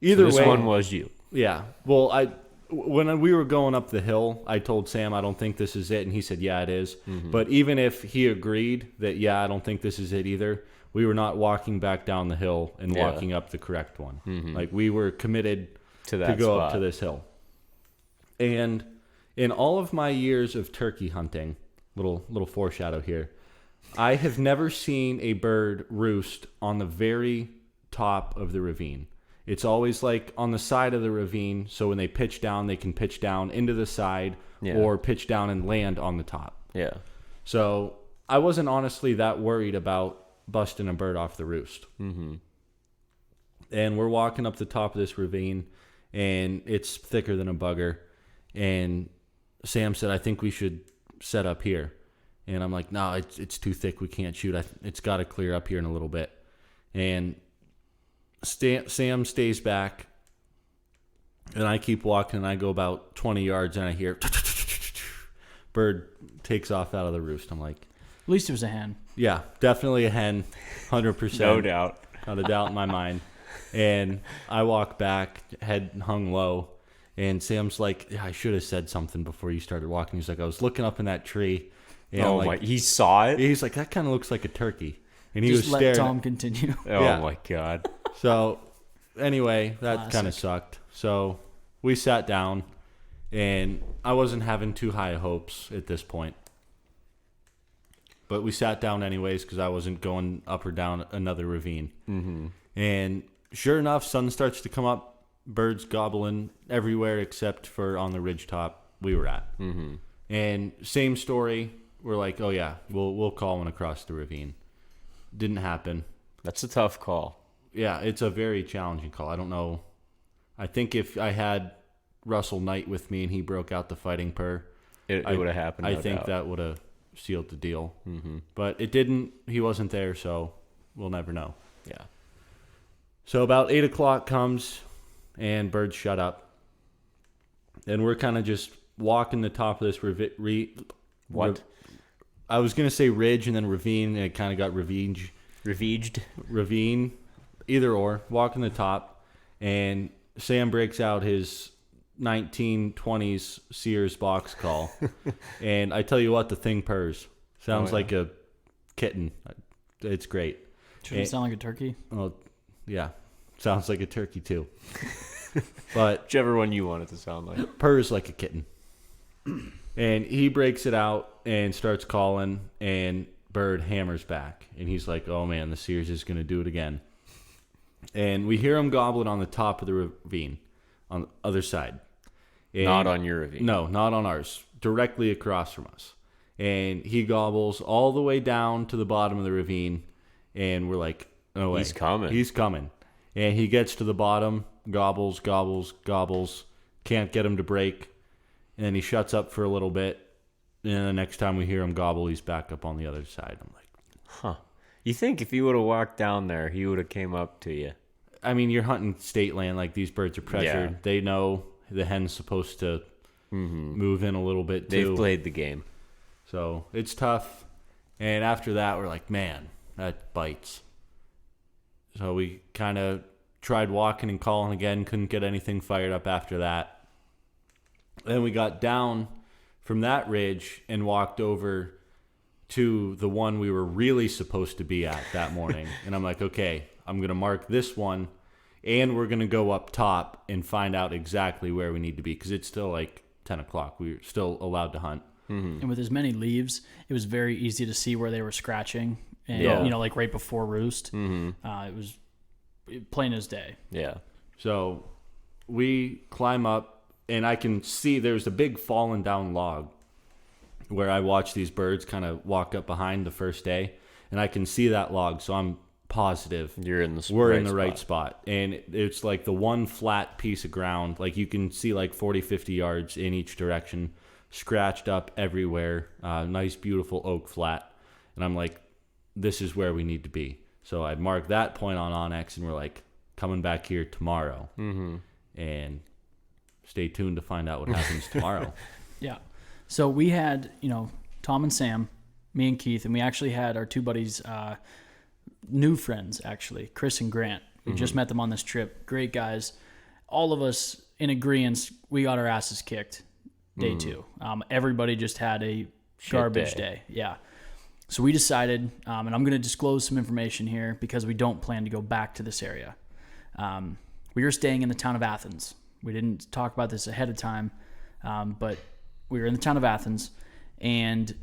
Either way, this one was you. Yeah. Well, when we were going up the hill, I told Sam, I don't think this is it. And he said, yeah, it is. Mm-hmm. But even if he agreed that, yeah, I don't think this is it either, we were not walking back down the hill and walking up the correct one. Mm-hmm. Like, we were committed to go up to this hill. And in all of my years of turkey hunting, little foreshadow here, I have never seen a bird roost on the very top of the ravine. It's always like on the side of the ravine, so when they pitch down, they can pitch down into the side or pitch down and land on the top. Yeah. So I wasn't honestly that worried about busting a bird off the roost. Mm-hmm. And we're walking up the top of this ravine, and it's thicker than a bugger. And Sam said, I think we should set up here. And I'm like, no, it's too thick. We can't shoot. It's got to clear up here in a little bit. And Sam stays back, and I keep walking, and I go about 20 yards, and I hear bird takes off out of the roost. I'm like, at least it was a hen. Yeah, definitely a hen, 100%. No doubt. Not a doubt in my mind. And I walk back, head hung low, and Sam's like, yeah, I should have said something before you started walking. He's like, I was looking up in that tree. And he saw it? He's like, that kind of looks like a turkey. And he just was let staring. Tom continue. Oh, my God. So, anyway, that kind of sucked. So, we sat down, and I wasn't having too high hopes at this point. But we sat down anyways because I wasn't going up or down another ravine. Mm-hmm. And sure enough, sun starts to come up, birds gobbling everywhere except for on the ridgetop we were at. Mm-hmm. And same story. We're like, oh, yeah, we'll call one across the ravine. Didn't happen. That's a tough call. Yeah, it's a very challenging call. I don't know. I think if I had Russell Knight with me and he broke out the fighting purr, it would have happened. I think that would have sealed the deal. Mm-hmm. But it didn't. He wasn't there, so we'll never know. Yeah. So about 8 o'clock comes, and birds shut up. And we're kind of just walking the top of this What? I was going to say ridge and then ravine, and it kind of got ravine, either or, walking the top, and Sam breaks out his 1920s Sears box call, and I tell you what, the thing purrs. Sounds like a kitten. It's great. Shouldn't it sound like a turkey? Oh, yeah. Sounds like a turkey, too. But whichever one you want it to sound like. Purrs like a kitten. And he breaks it out and starts calling, and bird hammers back. And he's like, oh, man, the Sears is going to do it again. And we hear him gobbling on the top of the ravine on the other side. And not on your ravine. No, not on ours. Directly across from us. And he gobbles all the way down to the bottom of the ravine. And we're like, no way. He's coming. He's coming. And he gets to the bottom, gobbles, gobbles, gobbles. Can't get him to break. And then he shuts up for a little bit. And then the next time we hear him gobble, he's back up on the other side. I'm like, Huh. You think if you would have walked down there, he would have came up to you. I mean, you're hunting state land. Like, these birds are pressured. Yeah. They know the hen's supposed to move in a little bit, too. They've played the game. So it's tough. And after that, we're like, man, that bites. So we kind of tried walking and calling again. Couldn't get anything fired up after that. Then we got down from that ridge and walked over to the one we were really supposed to be at that morning. And I'm like, okay, I'm going to mark this one, and we're going to go up top and find out exactly where we need to be, because it's still like 10 o'clock. We're still allowed to hunt. And with as many leaves, it was very easy to see where they were scratching. And, Yeah. you know, like right before roost. It was plain as day. Yeah. So we climb up, and I can see there's a big fallen down log where I watched these birds kind of walk up behind the first day, and I can see that log. So I'm positive You're in the we're in the right spot. And it's like the one flat piece of ground. Like, you can see like 40, 50 yards in each direction, scratched up everywhere. Nice, beautiful oak flat. And I'm like, this is where we need to be. So I marked that point on Onyx, and we're like, coming back here tomorrow. And stay tuned to find out what happens tomorrow. Yeah. So we had, you know, Tom and Sam, me and Keith, and we actually had our two buddies, new friends, actually, Chris and Grant. We just met them on this trip. Great guys. All of us in agreement, we got our asses kicked day two. Everybody just had a garbage day. Yeah. So we decided, and I'm going to disclose some information here because we don't plan to go back to this area. We were staying in the town of Athens. We didn't talk about this ahead of time, but we were in the town of Athens, and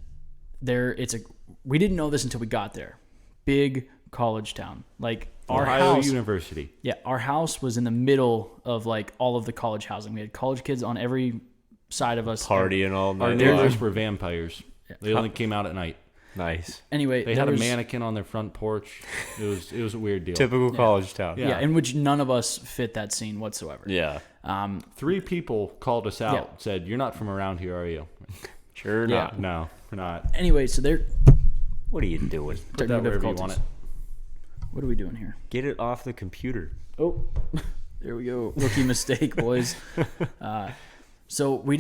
we didn't know this until we got there. Big college town. Like, our Ohio house, University. yeah, our house was in the middle of like all of the college housing. We had college kids on every side of us. Partying all Our night. neighbors were vampires. They only came out at night. Nice. Anyway, They there had a was- mannequin on their front porch. It was a weird deal. Typical college town. Yeah, in which none of us fit that scene whatsoever. Yeah. 3 people called us out, Yeah. said, "You're not from around here, are you?" Sure Yeah. not. No, we're not. Anyway, so they're What are you doing? Put that wherever you want it. What are we doing here? Get it off the computer. Oh, there we go. Rookie mistake, boys. So we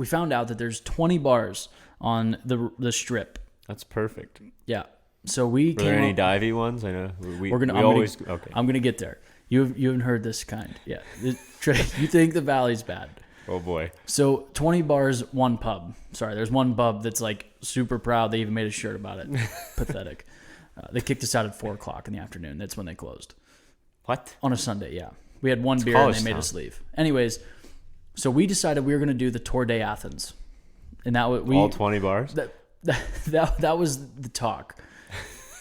found out that there's 20 bars on the strip. That's perfect. Yeah. So we Were there came any up, divey ones? I know. we're gonna, we I'm always. gonna, Okay. I'm gonna get there. You haven't heard this kind. Yeah. You think the valley's bad. Oh, boy. So 20 bars, one pub. Sorry, there's one pub that's like super proud. They even made a shirt about it. Pathetic. They kicked us out at 4 o'clock in the afternoon. That's when they closed. What? On a Sunday, yeah. We had one beer and college they made town. us leave. Anyways, so we decided we were going to do the Tour de Athens. And that we All 20 bars? that was the talk.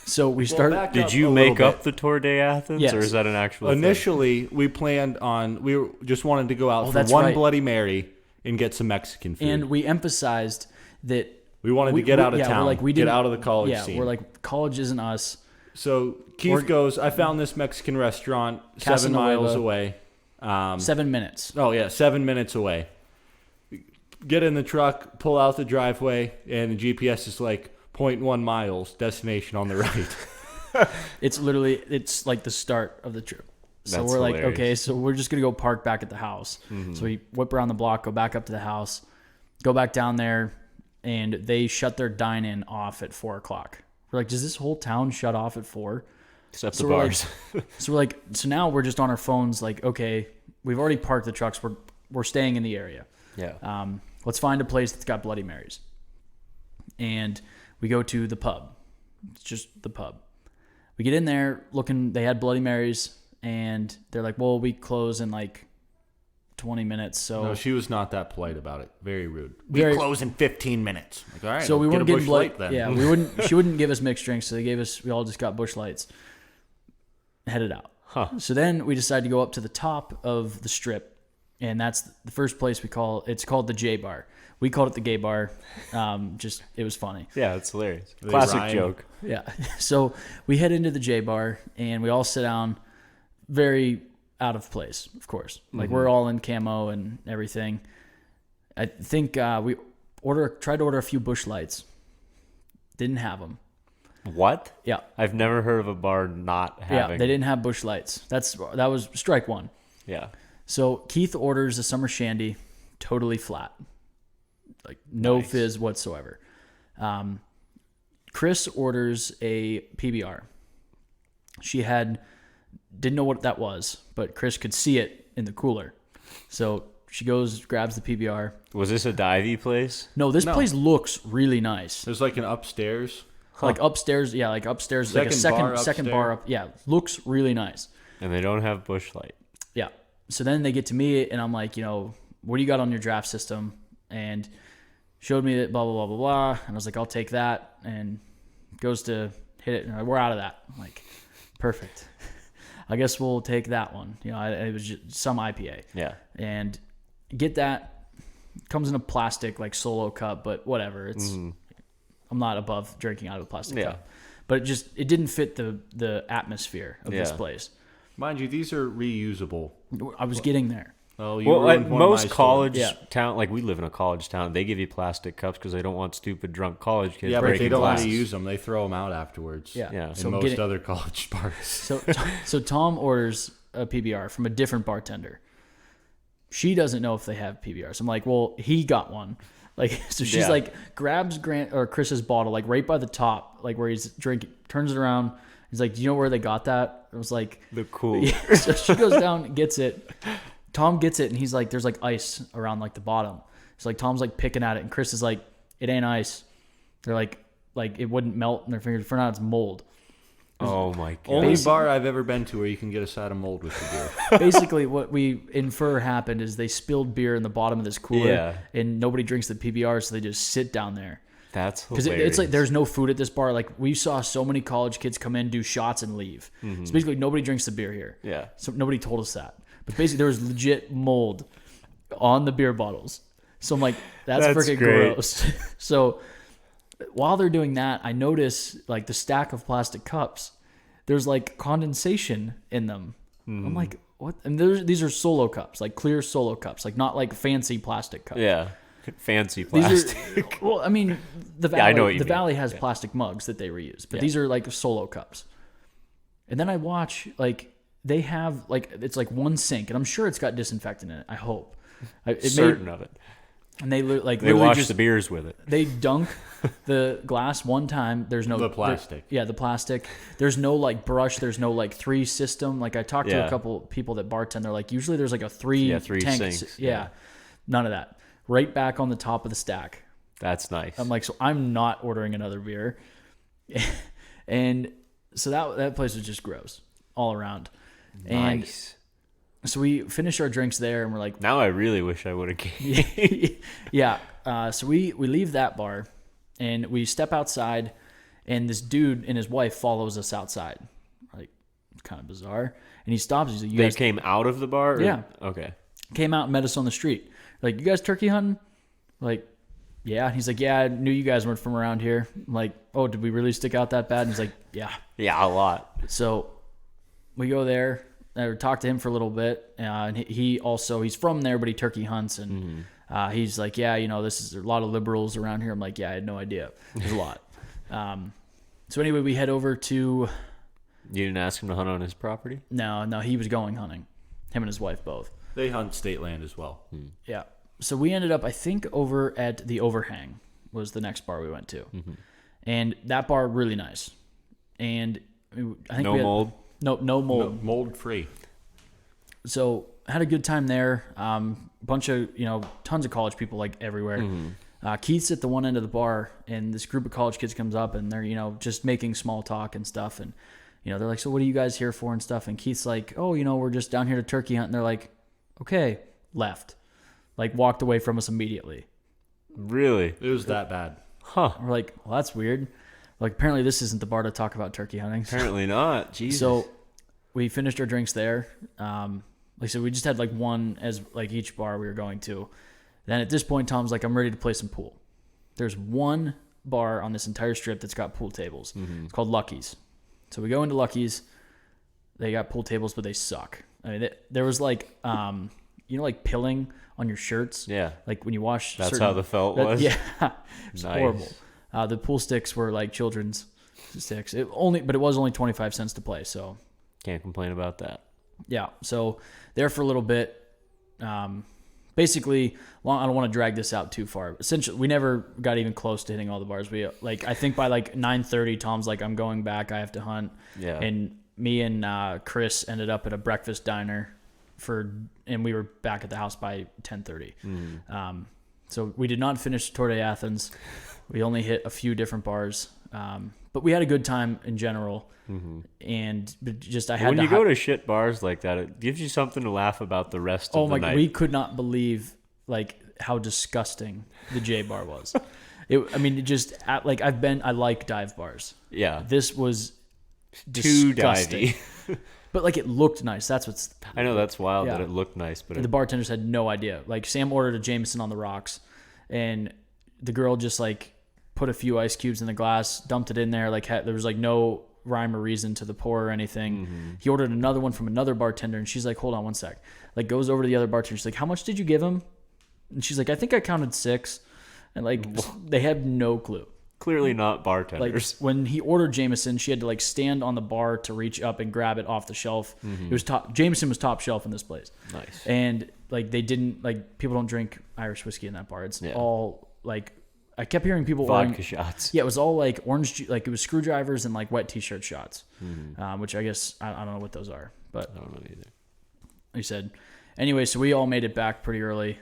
So we started back Did up you a make little up bit. the Tour de Athens? Yes. Or is that an actual thing? Initially, we planned on just wanted to go out for that's one right. Bloody Mary and get some Mexican food. and we emphasized that we wanted to get out of yeah, town, we're like, we get didn't- out of the college yeah, scene. we're like, college isn't us. So Keith goes, I found this Mexican restaurant 7 Casanueva. miles away. 7 minutes. Oh, yeah, 7 minutes away. Get in the truck, pull out the driveway, and the GPS is like 0.1 miles, destination on the right. It's like the start of the trip. So That's we're like, hilarious. okay, so we're just going to go park back at the house. So we whip around the block, go back up to the house, go back down there, and they shut their dine-in off at 4 o'clock. We're like, does this whole town shut off at 4? Except So the we're bars. so now we're just on our phones like, okay, we've already parked the trucks. We're staying in the area. Yeah. Let's find a place that's got Bloody Marys. And we go to the pub. It's just the pub. We get in there looking, they had Bloody Marys, and they're like, well, we close in like 20 minutes. So No, she was not that polite about it. Very rude. Very- We close in 15 minutes. Like, all right, so we get weren't a getting Busch blood. Light then. Yeah, she wouldn't give us mixed drinks, so we all just got Busch Lights. Headed out. Huh. So then we decided to go up to the top of the strip, and that's the first place it's called the J Bar. We called it the gay bar. It was funny. Yeah, it's hilarious. Classic rhyme. joke. Yeah. So we head into the J Bar and we all sit down. Very out of place, of course. Like we're all in camo and everything. I think we tried to order a few Busch Lights. Didn't have them. What? Yeah. I've never heard of a bar not having. Yeah, they didn't have Busch Lights. That was strike one. Yeah. So Keith orders a summer shandy, totally flat, like no fizz whatsoever. Chris orders a PBR. She didn't know what that was, but Chris could see it in the cooler. So she goes, grabs the PBR. Was this a divey place? No, this place looks really nice. There's like an upstairs. Like upstairs, yeah, like upstairs, like a second bar up. Yeah, looks really nice. And they don't have Busch Light. Yeah. So then they get to me, and I'm like, what do you got on your draft system? And showed me that blah, blah, blah, blah, blah. And I was like, I'll take that. And goes to hit it. And we're out of that. I'm like, perfect. I guess we'll take that one. It was just some IPA. Yeah. And get that. Comes in a plastic, like solo cup, but whatever. It's I'm not above drinking out of a plastic cup. But it didn't fit the atmosphere of this place. Mind you, these are reusable. I was getting there. Oh, Like most college town, like we live in a college town, they give you plastic cups because they don't want stupid drunk college kids. Yeah, but breaking they don't want glasses. to use them. They throw them out afterwards. Yeah. Yeah. In So most other college bars. So Tom orders a PBR from a different bartender. She doesn't know if they have PBRs. I'm like, well, he got one. Like, so she's like, grabs Grant or Chris's bottle, like right by the top, like where he's drinking, turns it around. He's like, do you know where they got that? It was like The cool. Yeah, so she goes down, gets it. Tom gets it, and he's like, there's like ice around like the bottom. It's like Tom's like picking at it, and Chris is like, it ain't ice. They're like it wouldn't melt in their fingers. For now, it's mold. Oh my god. Only bar I've ever been to where you can get a side of mold with the beer. Basically, what we infer happened is they spilled beer in the bottom of this cooler, Yeah. and nobody drinks the PBR, so they just sit down there. That's Because hilarious. it's like there's no food at this bar. Like we saw so many college kids come in, do shots, and leave. So basically, nobody drinks the beer here. Yeah. So nobody told us that. But basically, there was legit mold on the beer bottles. So I'm like, that's freaking great. gross. So while they're doing that, I notice like the stack of plastic cups. There's like condensation in them. I'm like, what? And these are solo cups, like clear solo cups, like not like fancy plastic cups. Yeah. Fancy These plastic. are, well, I mean, the Valley, I know what you the mean. Valley has plastic mugs that they reuse, but these are like solo cups. And then I watch, like, they have, like, it's like one sink, and I'm sure it's got disinfectant in it. I hope. Certain of it. And they like They literally wash just, the beers with it. they dunk the glass one time. There's no The plastic. the plastic. There's no like brush. There's no like 3 system. Like I talked to Yeah. a couple people that bartend. They're like, usually there's like a 3 3 tank. sinks. Yeah. None of that. Right back on the top of the stack. That's nice. I'm like, so I'm not ordering another beer. And so that place was just gross all around. Nice. And so we finish our drinks there, and we're like, Now I really wish I would have came. yeah. So we leave that bar, and we step outside, and this dude and his wife follows us outside. Like, it's kind of bizarre. And he stops. He's like, "You They guys came out of the bar? Or? Yeah. Okay. came out and met us on the street. Like, you guys turkey hunting? Like, yeah. And he's like, yeah, I knew you guys weren't from around here. I'm like, oh, did we really stick out that bad? And he's like, yeah. Yeah, a lot. So we go there. I talked to him for a little bit, and he's from there, but he turkey hunts, and he's like, yeah, there's a lot of liberals around here. I'm like, yeah, I had no idea. There's a lot. So anyway, we head over to. You didn't ask him to hunt on his property? No, he was going hunting. Him and his wife both. They hunt state land as well. Yeah. So we ended up, I think, over at the Overhang was the next bar we went to, and that bar really nice. And I think No mold? No mold. Mold free. So had a good time there. Bunch of tons of college people like everywhere. Keith's at the one end of the bar, and this group of college kids comes up, and they're just making small talk and stuff, and they're like, so what are you guys here for and stuff? And Keith's like, oh, we're just down here to turkey hunt. And they're like, okay, left, like walked away from us immediately. Really? It was that bad. Huh. We're like, well, that's weird. Like, apparently this isn't the bar to talk about turkey hunting. Apparently not. Jesus. So we finished our drinks there. Like I said, we just had like one as like each bar we were going to. Then at this point, Tom's like, I'm ready to play some pool. There's one bar on this entire strip that's got pool tables. It's called Lucky's. So we go into Lucky's. They got pool tables, but they suck. I mean, there was like, like pilling on your shirts. Yeah. Like when you wash. That's how the felt was? Yeah. It's Nice. horrible. The pool sticks were like children's sticks. But it was only 25 cents to play. So Can't complain about that. yeah. So there for a little bit. Basically, I don't want to drag this out too far. Essentially, we never got even close to hitting all the bars. I think by like 9:30, Tom's like, I'm going back. I have to hunt. Yeah. And me and Chris ended up at a breakfast diner and we were back at the house by 10:30. So we did not finish Tour de Athens. We only hit a few different bars. But we had a good time in general. And just I had When to you go to shit bars like that, it gives you something to laugh about the rest of the night. We could not believe like how disgusting the J bar was. I like dive bars. Yeah. This was Too disgusting. divey. But like it looked nice. That's what's. I know that's wild Yeah. that it looked nice, but The bartenders had no idea. Like Sam ordered a Jameson on the rocks, and the girl just like put a few ice cubes in the glass, dumped it in there. Like there was like no rhyme or reason to the pour or anything. He ordered another one from another bartender, and she's like, "Hold on one sec." Like goes over to the other bartender. She's like, "How much did you give him?" And she's like, "I think I counted 6." And like they had no clue. clearly not Like bartenders. when he ordered Jameson, she had to like stand on the bar to reach up and grab it off the shelf. It was Jameson was top shelf in this place. Nice. And like they didn't like people don't drink Irish whiskey in that bar. It's Yeah. all like I kept hearing people Vodka ordering. shots. Yeah, it was all like orange, like it was screwdrivers and like wet T-shirt shots, which I guess I don't know what those are, but I don't know either. he said. Anyway, so we all made it back pretty early.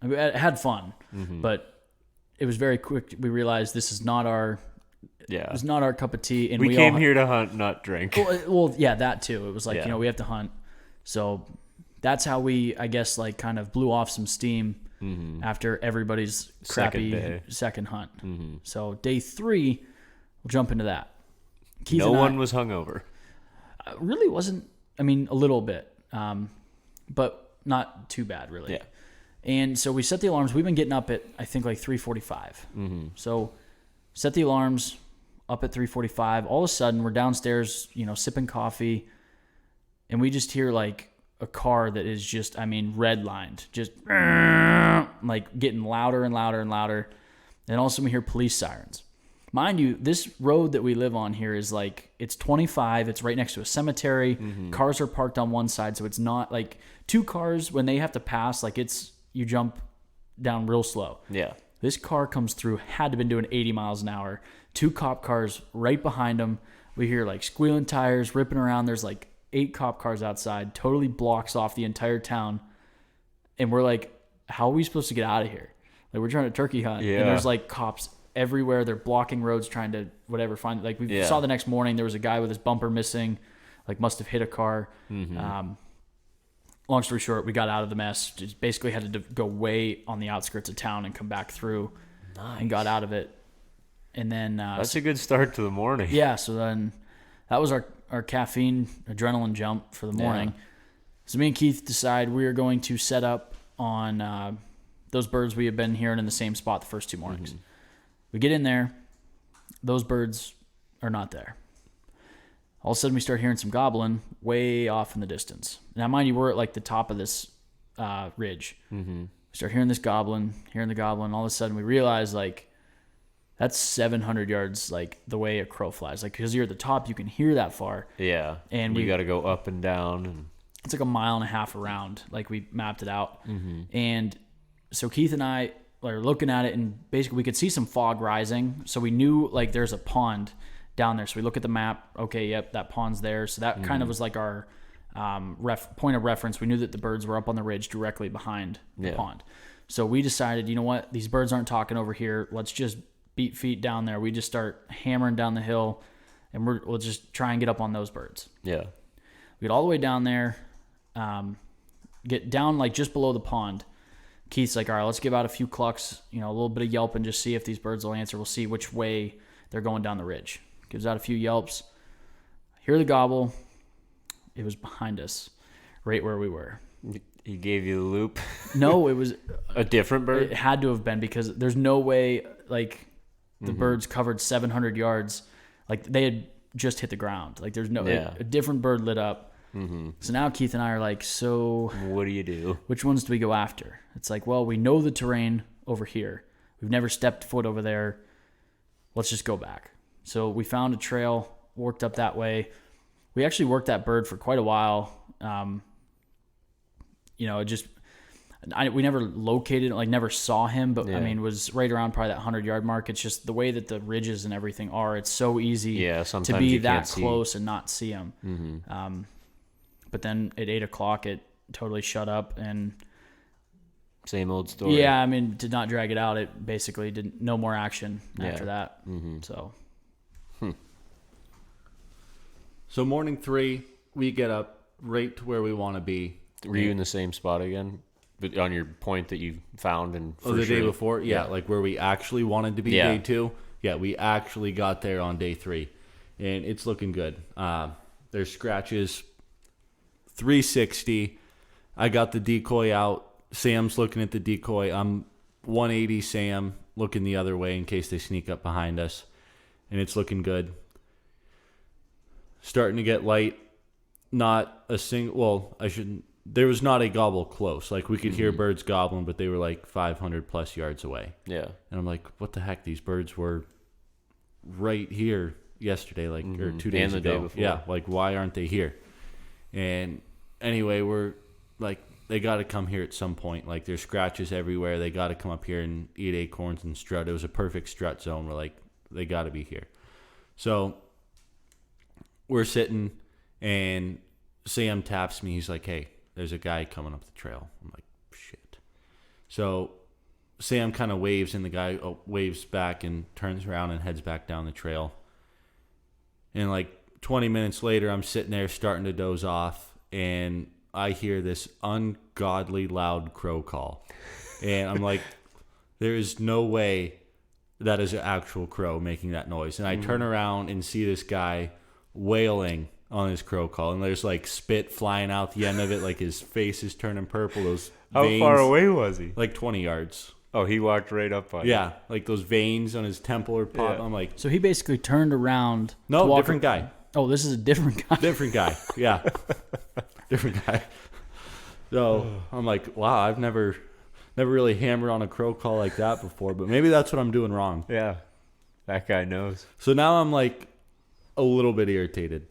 I mean, I had fun, but it was very quick. We realized this is not our Yeah. it was not our cup of tea, and We we came all, here to hunt, not drink. Well, yeah, that too. It was like Yeah. we have to hunt, so that's how we, I guess, like kind of blew off some steam after everybody's crappy day. second hunt. So day 3, we'll jump into that. Keith No and I- one was hungover. really wasn't. I mean, a little bit, but not too bad, really. Yeah. And so we set the alarms. We've been getting up at I think like 3:45. So set the alarms up at 3:45. All of a sudden, we're downstairs, sipping coffee, and we just hear like a car that is just, redlined, just like getting louder and louder and louder. And all of a sudden, we hear police sirens. Mind you, this road that we live on here is like, it's 25. It's right next to a cemetery. Cars are parked on one side. So it's not like 2 cars, when they have to pass, like you jump down real slow. Yeah. This car comes through, had to have been doing 80 miles an hour. 2 cop cars right behind them. We hear like squealing tires, ripping around. There's like 8 cop cars outside, totally blocks off the entire town. And we're like, how are we supposed to get out of here? Like we're trying to turkey hunt. Yeah. And there's like cops everywhere. They're blocking roads, trying to find. Like we saw the next morning, there was a guy with his bumper missing, like must have hit a car. Long story short, we got out of the mess. Just basically had to go way on the outskirts of town and come back through and got out of it. And then That's a good start to the morning. yeah, so then that was our caffeine adrenaline jump for the morning. So me and Keith decide we are going to set up on those birds we have been hearing in the same spot the first 2 mornings. We get in there, those birds are not there. All of a sudden we start hearing some gobbling way off in the distance. Now mind you, we're at like the top of this ridge. We start hearing this gobbling, all of a sudden we realize like that's 700 yards, like the way a crow flies. Like because you're at the top, you can hear that far. Yeah. And you we- got to go up and down. And It's like a mile and a half around, like we mapped it out. And so Keith and I are looking at it, and basically we could see some fog rising. So we knew like there's a pond down there. So we look at the map. Okay, yep, that pond's there. So that kind of was like our point of reference. We knew that the birds were up on the ridge directly behind the pond. So we decided, you know what? These birds aren't talking over here. Let's just beat feet down there. We just start hammering down the hill, and we'll just try and get up on those birds. yeah. We get all the way down there, get down like just below the pond. Keith's like, all right, let's give out a few clucks, a little bit of yelp, and just see if these birds will answer. We'll see which way they're going down the ridge. Gives out a few yelps. Hear the gobble. It was behind us, right where we were. He gave you the loop. No, it was. A different bird? It had to have been, because there's no way like the birds covered 700 yards. Like they had just hit the ground. Like there's no Yeah. a different bird lit up. So now Keith and I are like, so What do you do? which ones do we go after? It's like, well, we know the terrain over here. We've never stepped foot over there. Let's just go back. So we found a trail, worked up that way. We actually worked that bird for quite a while. We never located, like never saw him, but I mean, was right around probably that 100-yard mark. It's just the way that the ridges and everything are. It's so easy to sometimes be you that can't see. close and not see him. But then at 8 o'clock, it totally shut up, and Same old story. yeah, I mean, did not drag it out. It basically didn't. No more action after that. So So morning 3, we get up right to where we want to be. Were you in the same spot again? But on your point that you found and The day before? Yeah, like where we actually wanted to be Yeah. day 2. Yeah, we actually got there on day 3. And it's looking good. There's scratches. 360. I got the decoy out. Sam's looking at the decoy. I'm 180 Sam, looking the other way in case they sneak up behind us. And it's looking good. Starting to get light. Not a single... Well, I shouldn't... There was not a gobble close. Like, we could hear birds gobbling, but they were like 500 plus yards away. Yeah. And I'm like, what the heck? These birds were right here yesterday, like, or 2 days And the ago. day before. Yeah, like, why aren't they here? And anyway, we're like, they got to come here at some point. Like, there's scratches everywhere. They got to come up here and eat acorns and strut. It was a perfect strut zone. We're like, they got to be here. So we're sitting, and Sam taps me. He's like, hey, there's a guy coming up the trail. I'm like, shit. So Sam kind of waves, and the guy waves back and turns around and heads back down the trail. And like 20 minutes later, I'm sitting there starting to doze off, and I hear this ungodly loud crow call. And I'm like, there is no way that is an actual crow making that noise. And I turn around and see this guy wailing on his crow call, and there's like spit flying out the end of it, like his face is turning purple. Those veins, was he? like 20 yards. Oh, he walked right up on you. Yeah, like those veins on his temple are popping. I'm like, so he basically turned around. to no, walk different guy. Oh, this is a different guy. Different guy. Yeah. Different guy. So I'm like, wow, I've never really hammered on a crow call like that before, but maybe that's what I'm doing wrong. Yeah. That guy knows. So now I'm like a little bit irritated.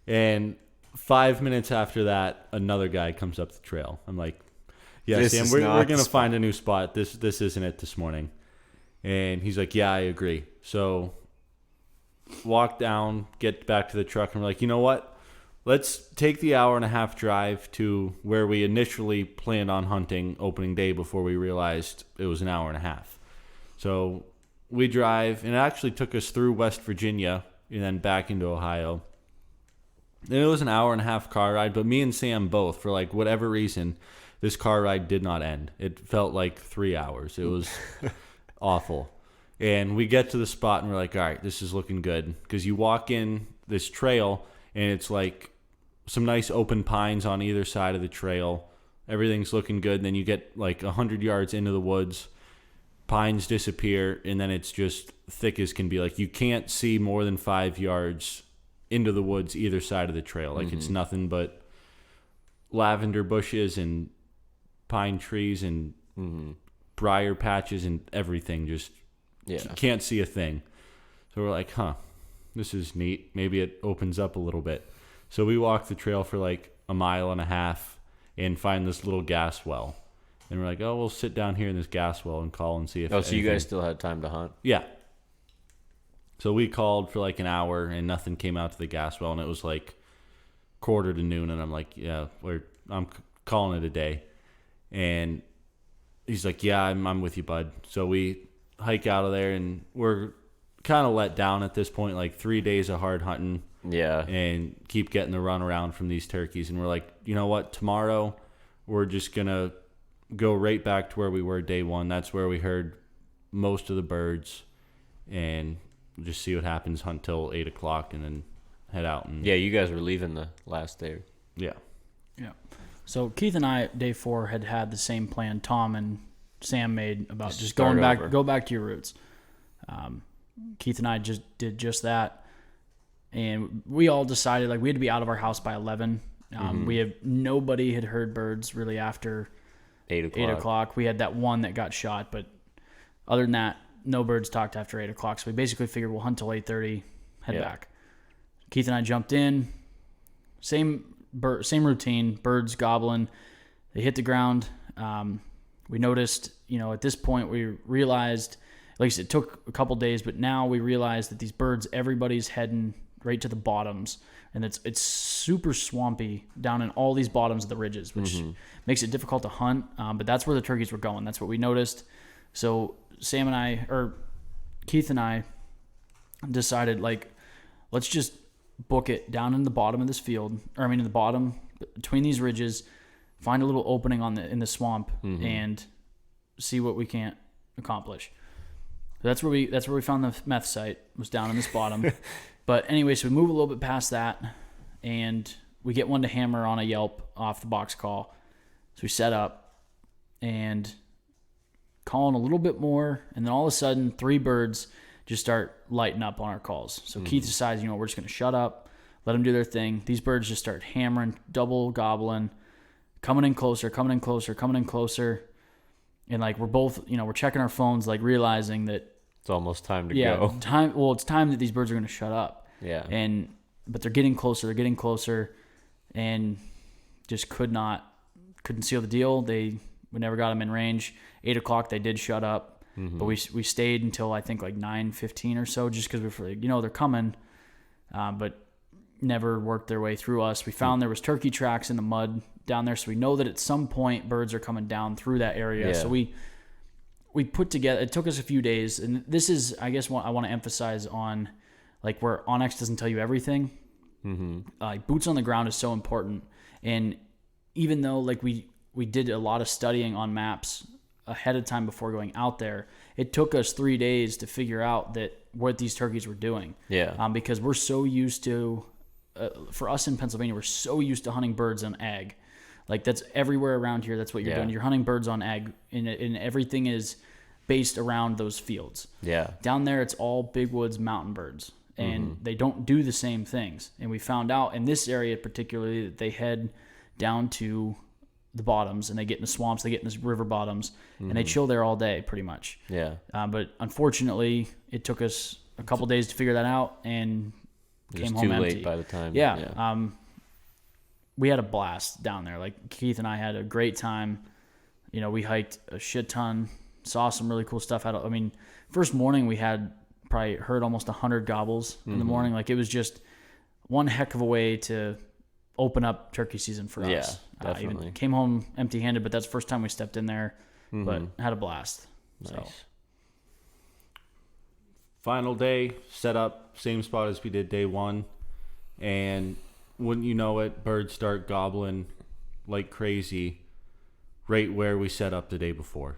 And 5 minutes after that, another guy comes up the trail. I'm like, yeah, This Sam, is we're not going the to spot. find a new spot. This isn't it this morning. And he's like, yeah, I agree. So walk down, get back to the truck, and we're like, you know what? Let's take the hour-and-a-half drive to where we initially planned on hunting opening day before we realized it was an hour and a half. So we drive, and it actually took us through West Virginia and then back into Ohio. And it was an hour-and-a-half car ride, but me and Sam both, for like whatever reason, this car ride did not end. It felt like 3 hours. It was awful. And we get to the spot, and we're like, all right, this is looking good. Because you walk in this trail, and it's like some nice open pines on either side of the trail. Everything's looking good. And then you get like 100 yards into the woods. Pines disappear, and then it's just thick as can be. Like, you can't see more than 5 yards into the woods either side of the trail. Like, it's nothing but lavender bushes and pine trees and briar patches and everything. Just you can't see a thing. So we're like, this is neat. Maybe it opens up a little bit. So we walk the trail for like a mile and a half and find this little gas well. And we're like, oh, we'll sit down here in this gas well and call and see if Oh, so you anything- guys still had time to hunt? Yeah. So we called for like an hour, and nothing came out to the gas well, and it was like 12:45, and I'm like, yeah, I'm calling it a day. And he's like, yeah, I'm with you, bud. So we hike out of there, and we're kind of let down at this point, like 3 days of hard hunting. Yeah. And keep getting the run around from these turkeys. And we're like, you know what? Tomorrow we're just going to go right back to where we were day one. That's where we heard most of the birds. And just see what happens, hunt till 8 o'clock, and then head out. And Yeah, you guys were leaving the last day. Yeah. Yeah. So Keith and I, day 4, had the same plan Tom and Sam made about just start going back, over. go back to your roots. Keith and I did just that. And we all decided, like, we had to be out of our house by 11. Nobody had heard birds really after 8 o'clock. 8 o'clock. We had that one that got shot, but other than that, no birds talked after 8 o'clock. So we basically figured we'll hunt till 8:30, head back. Keith and I jumped in. Same routine. Birds gobbling. They hit the ground. We noticed, at this point we realized, at least it took a couple days, but now we realized that these birds, everybody's heading right to the bottoms, and it's super swampy down in all these bottoms of the ridges, which makes it difficult to hunt. But that's where the turkeys were going. That's what we noticed. So Keith and I decided, let's just book it down in the bottom of this field, in the bottom between these ridges, find a little opening in the swamp, and see what we can't accomplish. So that's where we found the meth site, was down in this bottom. But anyway, so we move a little bit past that, and we get one to hammer on a Yelp off the box call. So we set up and calling a little bit more, and then all of a sudden 3 birds just start lighting up on our calls. So Keith decides, we're just going to shut up, let them do their thing. These birds just start hammering, double gobbling, coming in closer. And we're both, we're checking our phones, realizing that It's almost time to go. It's time that these birds are going to shut up. Yeah. But they're getting closer, and just couldn't seal the deal. We never got them in range. 8 o'clock, they did shut up, but we stayed until I think 9:15 or so, just because we were they're coming, but never worked their way through us. We found there was turkey tracks in the mud down there, so we know that at some point birds are coming down through that area. Yeah. So we put together. It took us a few days, and this is, I guess, what I want to emphasize on, where Onyx doesn't tell you everything. Boots on the ground is so important, and even though we did a lot of studying on maps ahead of time before going out there, it took us 3 days to figure out what these turkeys were doing. Yeah. Because we're so used to, for us in Pennsylvania, we're so used to hunting birds on ag. That's everywhere around here. That's what you're doing. You're hunting birds on ag, and everything is based around those fields. Yeah. Down there, it's all big woods mountain birds, and they don't do the same things. And we found out in this area particularly that they head down to the bottoms, and they get in the swamps, they get in the river bottoms, and they chill there all day pretty much. Yeah. But unfortunately, it took us a couple days to figure that out, and came home too empty. late by the time. Yeah. We had a blast down there. Keith and I had a great time. We hiked a shit ton, saw some really cool stuff. First morning we had probably heard almost 100 gobbles in the morning. It was just one heck of a way to open up turkey season for us. Yeah, definitely. Even came home empty-handed, but that's the first time we stepped in there, but had a blast. Nice. So. Final day, set up, same spot as we did day one. And wouldn't you know it, birds start gobbling like crazy right where we set up the day before.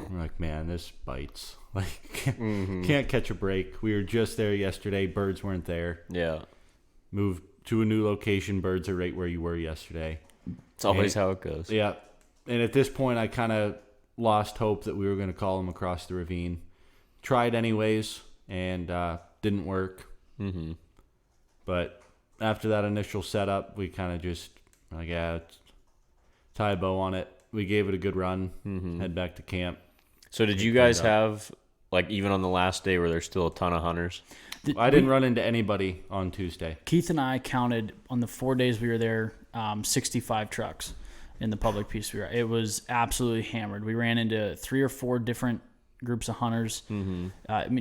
We're like, man, this bites. Can't catch a break. We were just there yesterday. Birds weren't there. Yeah. Moved to a new location. Birds are right where you were yesterday. It's always how it goes. Yeah. And at this point, I kind of lost hope that we were going to call them across the ravine. Tried anyways, and didn't work. But after that initial setup, we kind of just, tie a bow on it. We gave it a good run, head back to camp. So did you guys have, even on the last day, were there still a ton of hunters? I didn't run into anybody on Tuesday. Keith and I counted on the 4 days we were there, 65 trucks in the public piece we were. It was absolutely hammered. We ran into 3 or 4 different groups of hunters.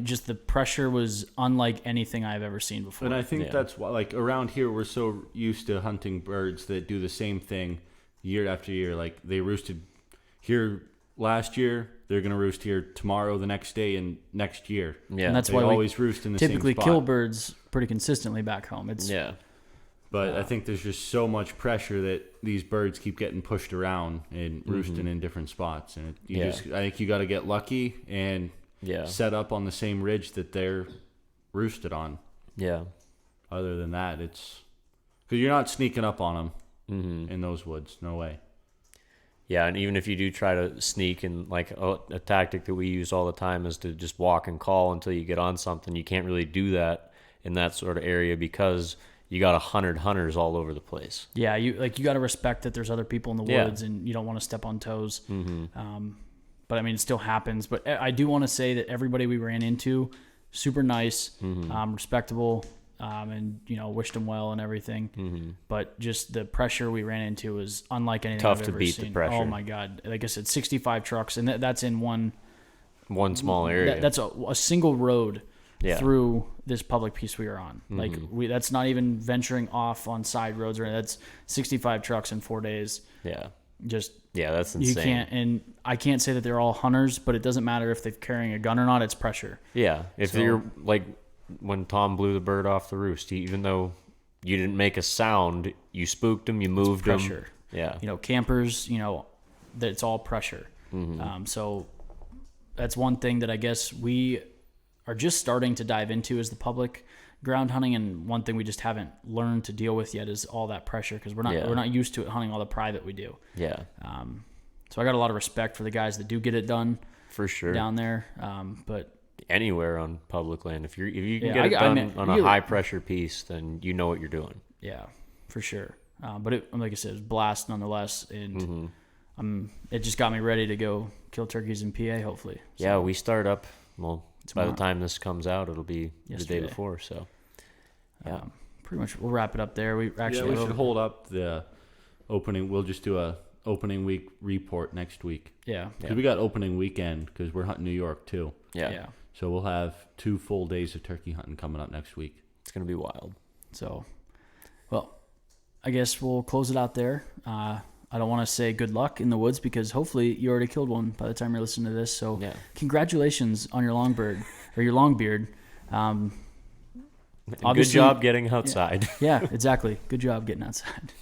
Just the pressure was unlike anything I've ever seen before. And I think that's why, around here, we're so used to hunting birds that do the same thing year after year. They roosted here last year, they're going to roost here tomorrow, the next day, and next year. Yeah. And that's they why we always roost in the same spot. typically kill birds pretty consistently back home. But I think there's just so much pressure that these birds keep getting pushed around and roosting in different spots. And I think you got to get lucky and set up on the same ridge that they're roosted on. Yeah. Other than that, it's because you're not sneaking up on them in those woods. No way. Yeah, and even if you do try to sneak, and a tactic that we use all the time is to just walk and call until you get on something. You can't really do that in that sort of area because you got 100 hunters all over the place. Yeah, you got to respect that there's other people in the Yeah. woods, and you don't want to step on toes. But I mean, it still happens. But I do want to say that everybody we ran into, super nice, respectable, and wished them well and everything. But just the pressure we ran into was unlike anything Tough I've to ever beat seen. the pressure. Oh my God! Like I said, 65 trucks, and that's in one Small area. That's a single road Yeah. through this public piece we were on. Like that's not even venturing off on side roads or anything. That's 65 trucks in 4 days. Yeah. Just That's insane. you can't, and I can't say that they're all hunters, but it doesn't matter if they're carrying a gun or not. It's pressure. Yeah. If So- you're like when Tom blew the bird off the roost, even though you didn't make a sound, you spooked him, you moved him. Pressure. Yeah. Campers, that's all pressure. So that's one thing that I guess we are just starting to dive into is the public ground hunting, and one thing we just haven't learned to deal with yet is all that pressure because we're not used to it hunting all the private we do. Yeah. So I got a lot of respect for the guys that do get it done For sure. down there. But Anywhere on public land, if you can Yeah, get it I done mean, on a you- high pressure piece, then you know what you're doing. yeah, for sure. But like I said, it was a blast nonetheless, and it just got me ready to go kill turkeys in PA. Hopefully, So, Yeah, we start up. Well, by Tomorrow. the time this comes out, it'll be the Yesterday. day before. So, yeah, pretty much we'll wrap it up there. We actually we should hold up the opening. We'll just do a opening week report next week. Yeah, 'Cause we got opening weekend because we're hunting New York too. yeah, So we'll have 2 full days of turkey hunting coming up next week. it's gonna be wild. So, well, I guess we'll close it out there. I don't want to say good luck in the woods because hopefully you already killed one by the time you're listening to this. So, Yeah. congratulations on your longbird or your longbeard. Good Obviously- job getting outside. Yeah, exactly. Good job getting outside.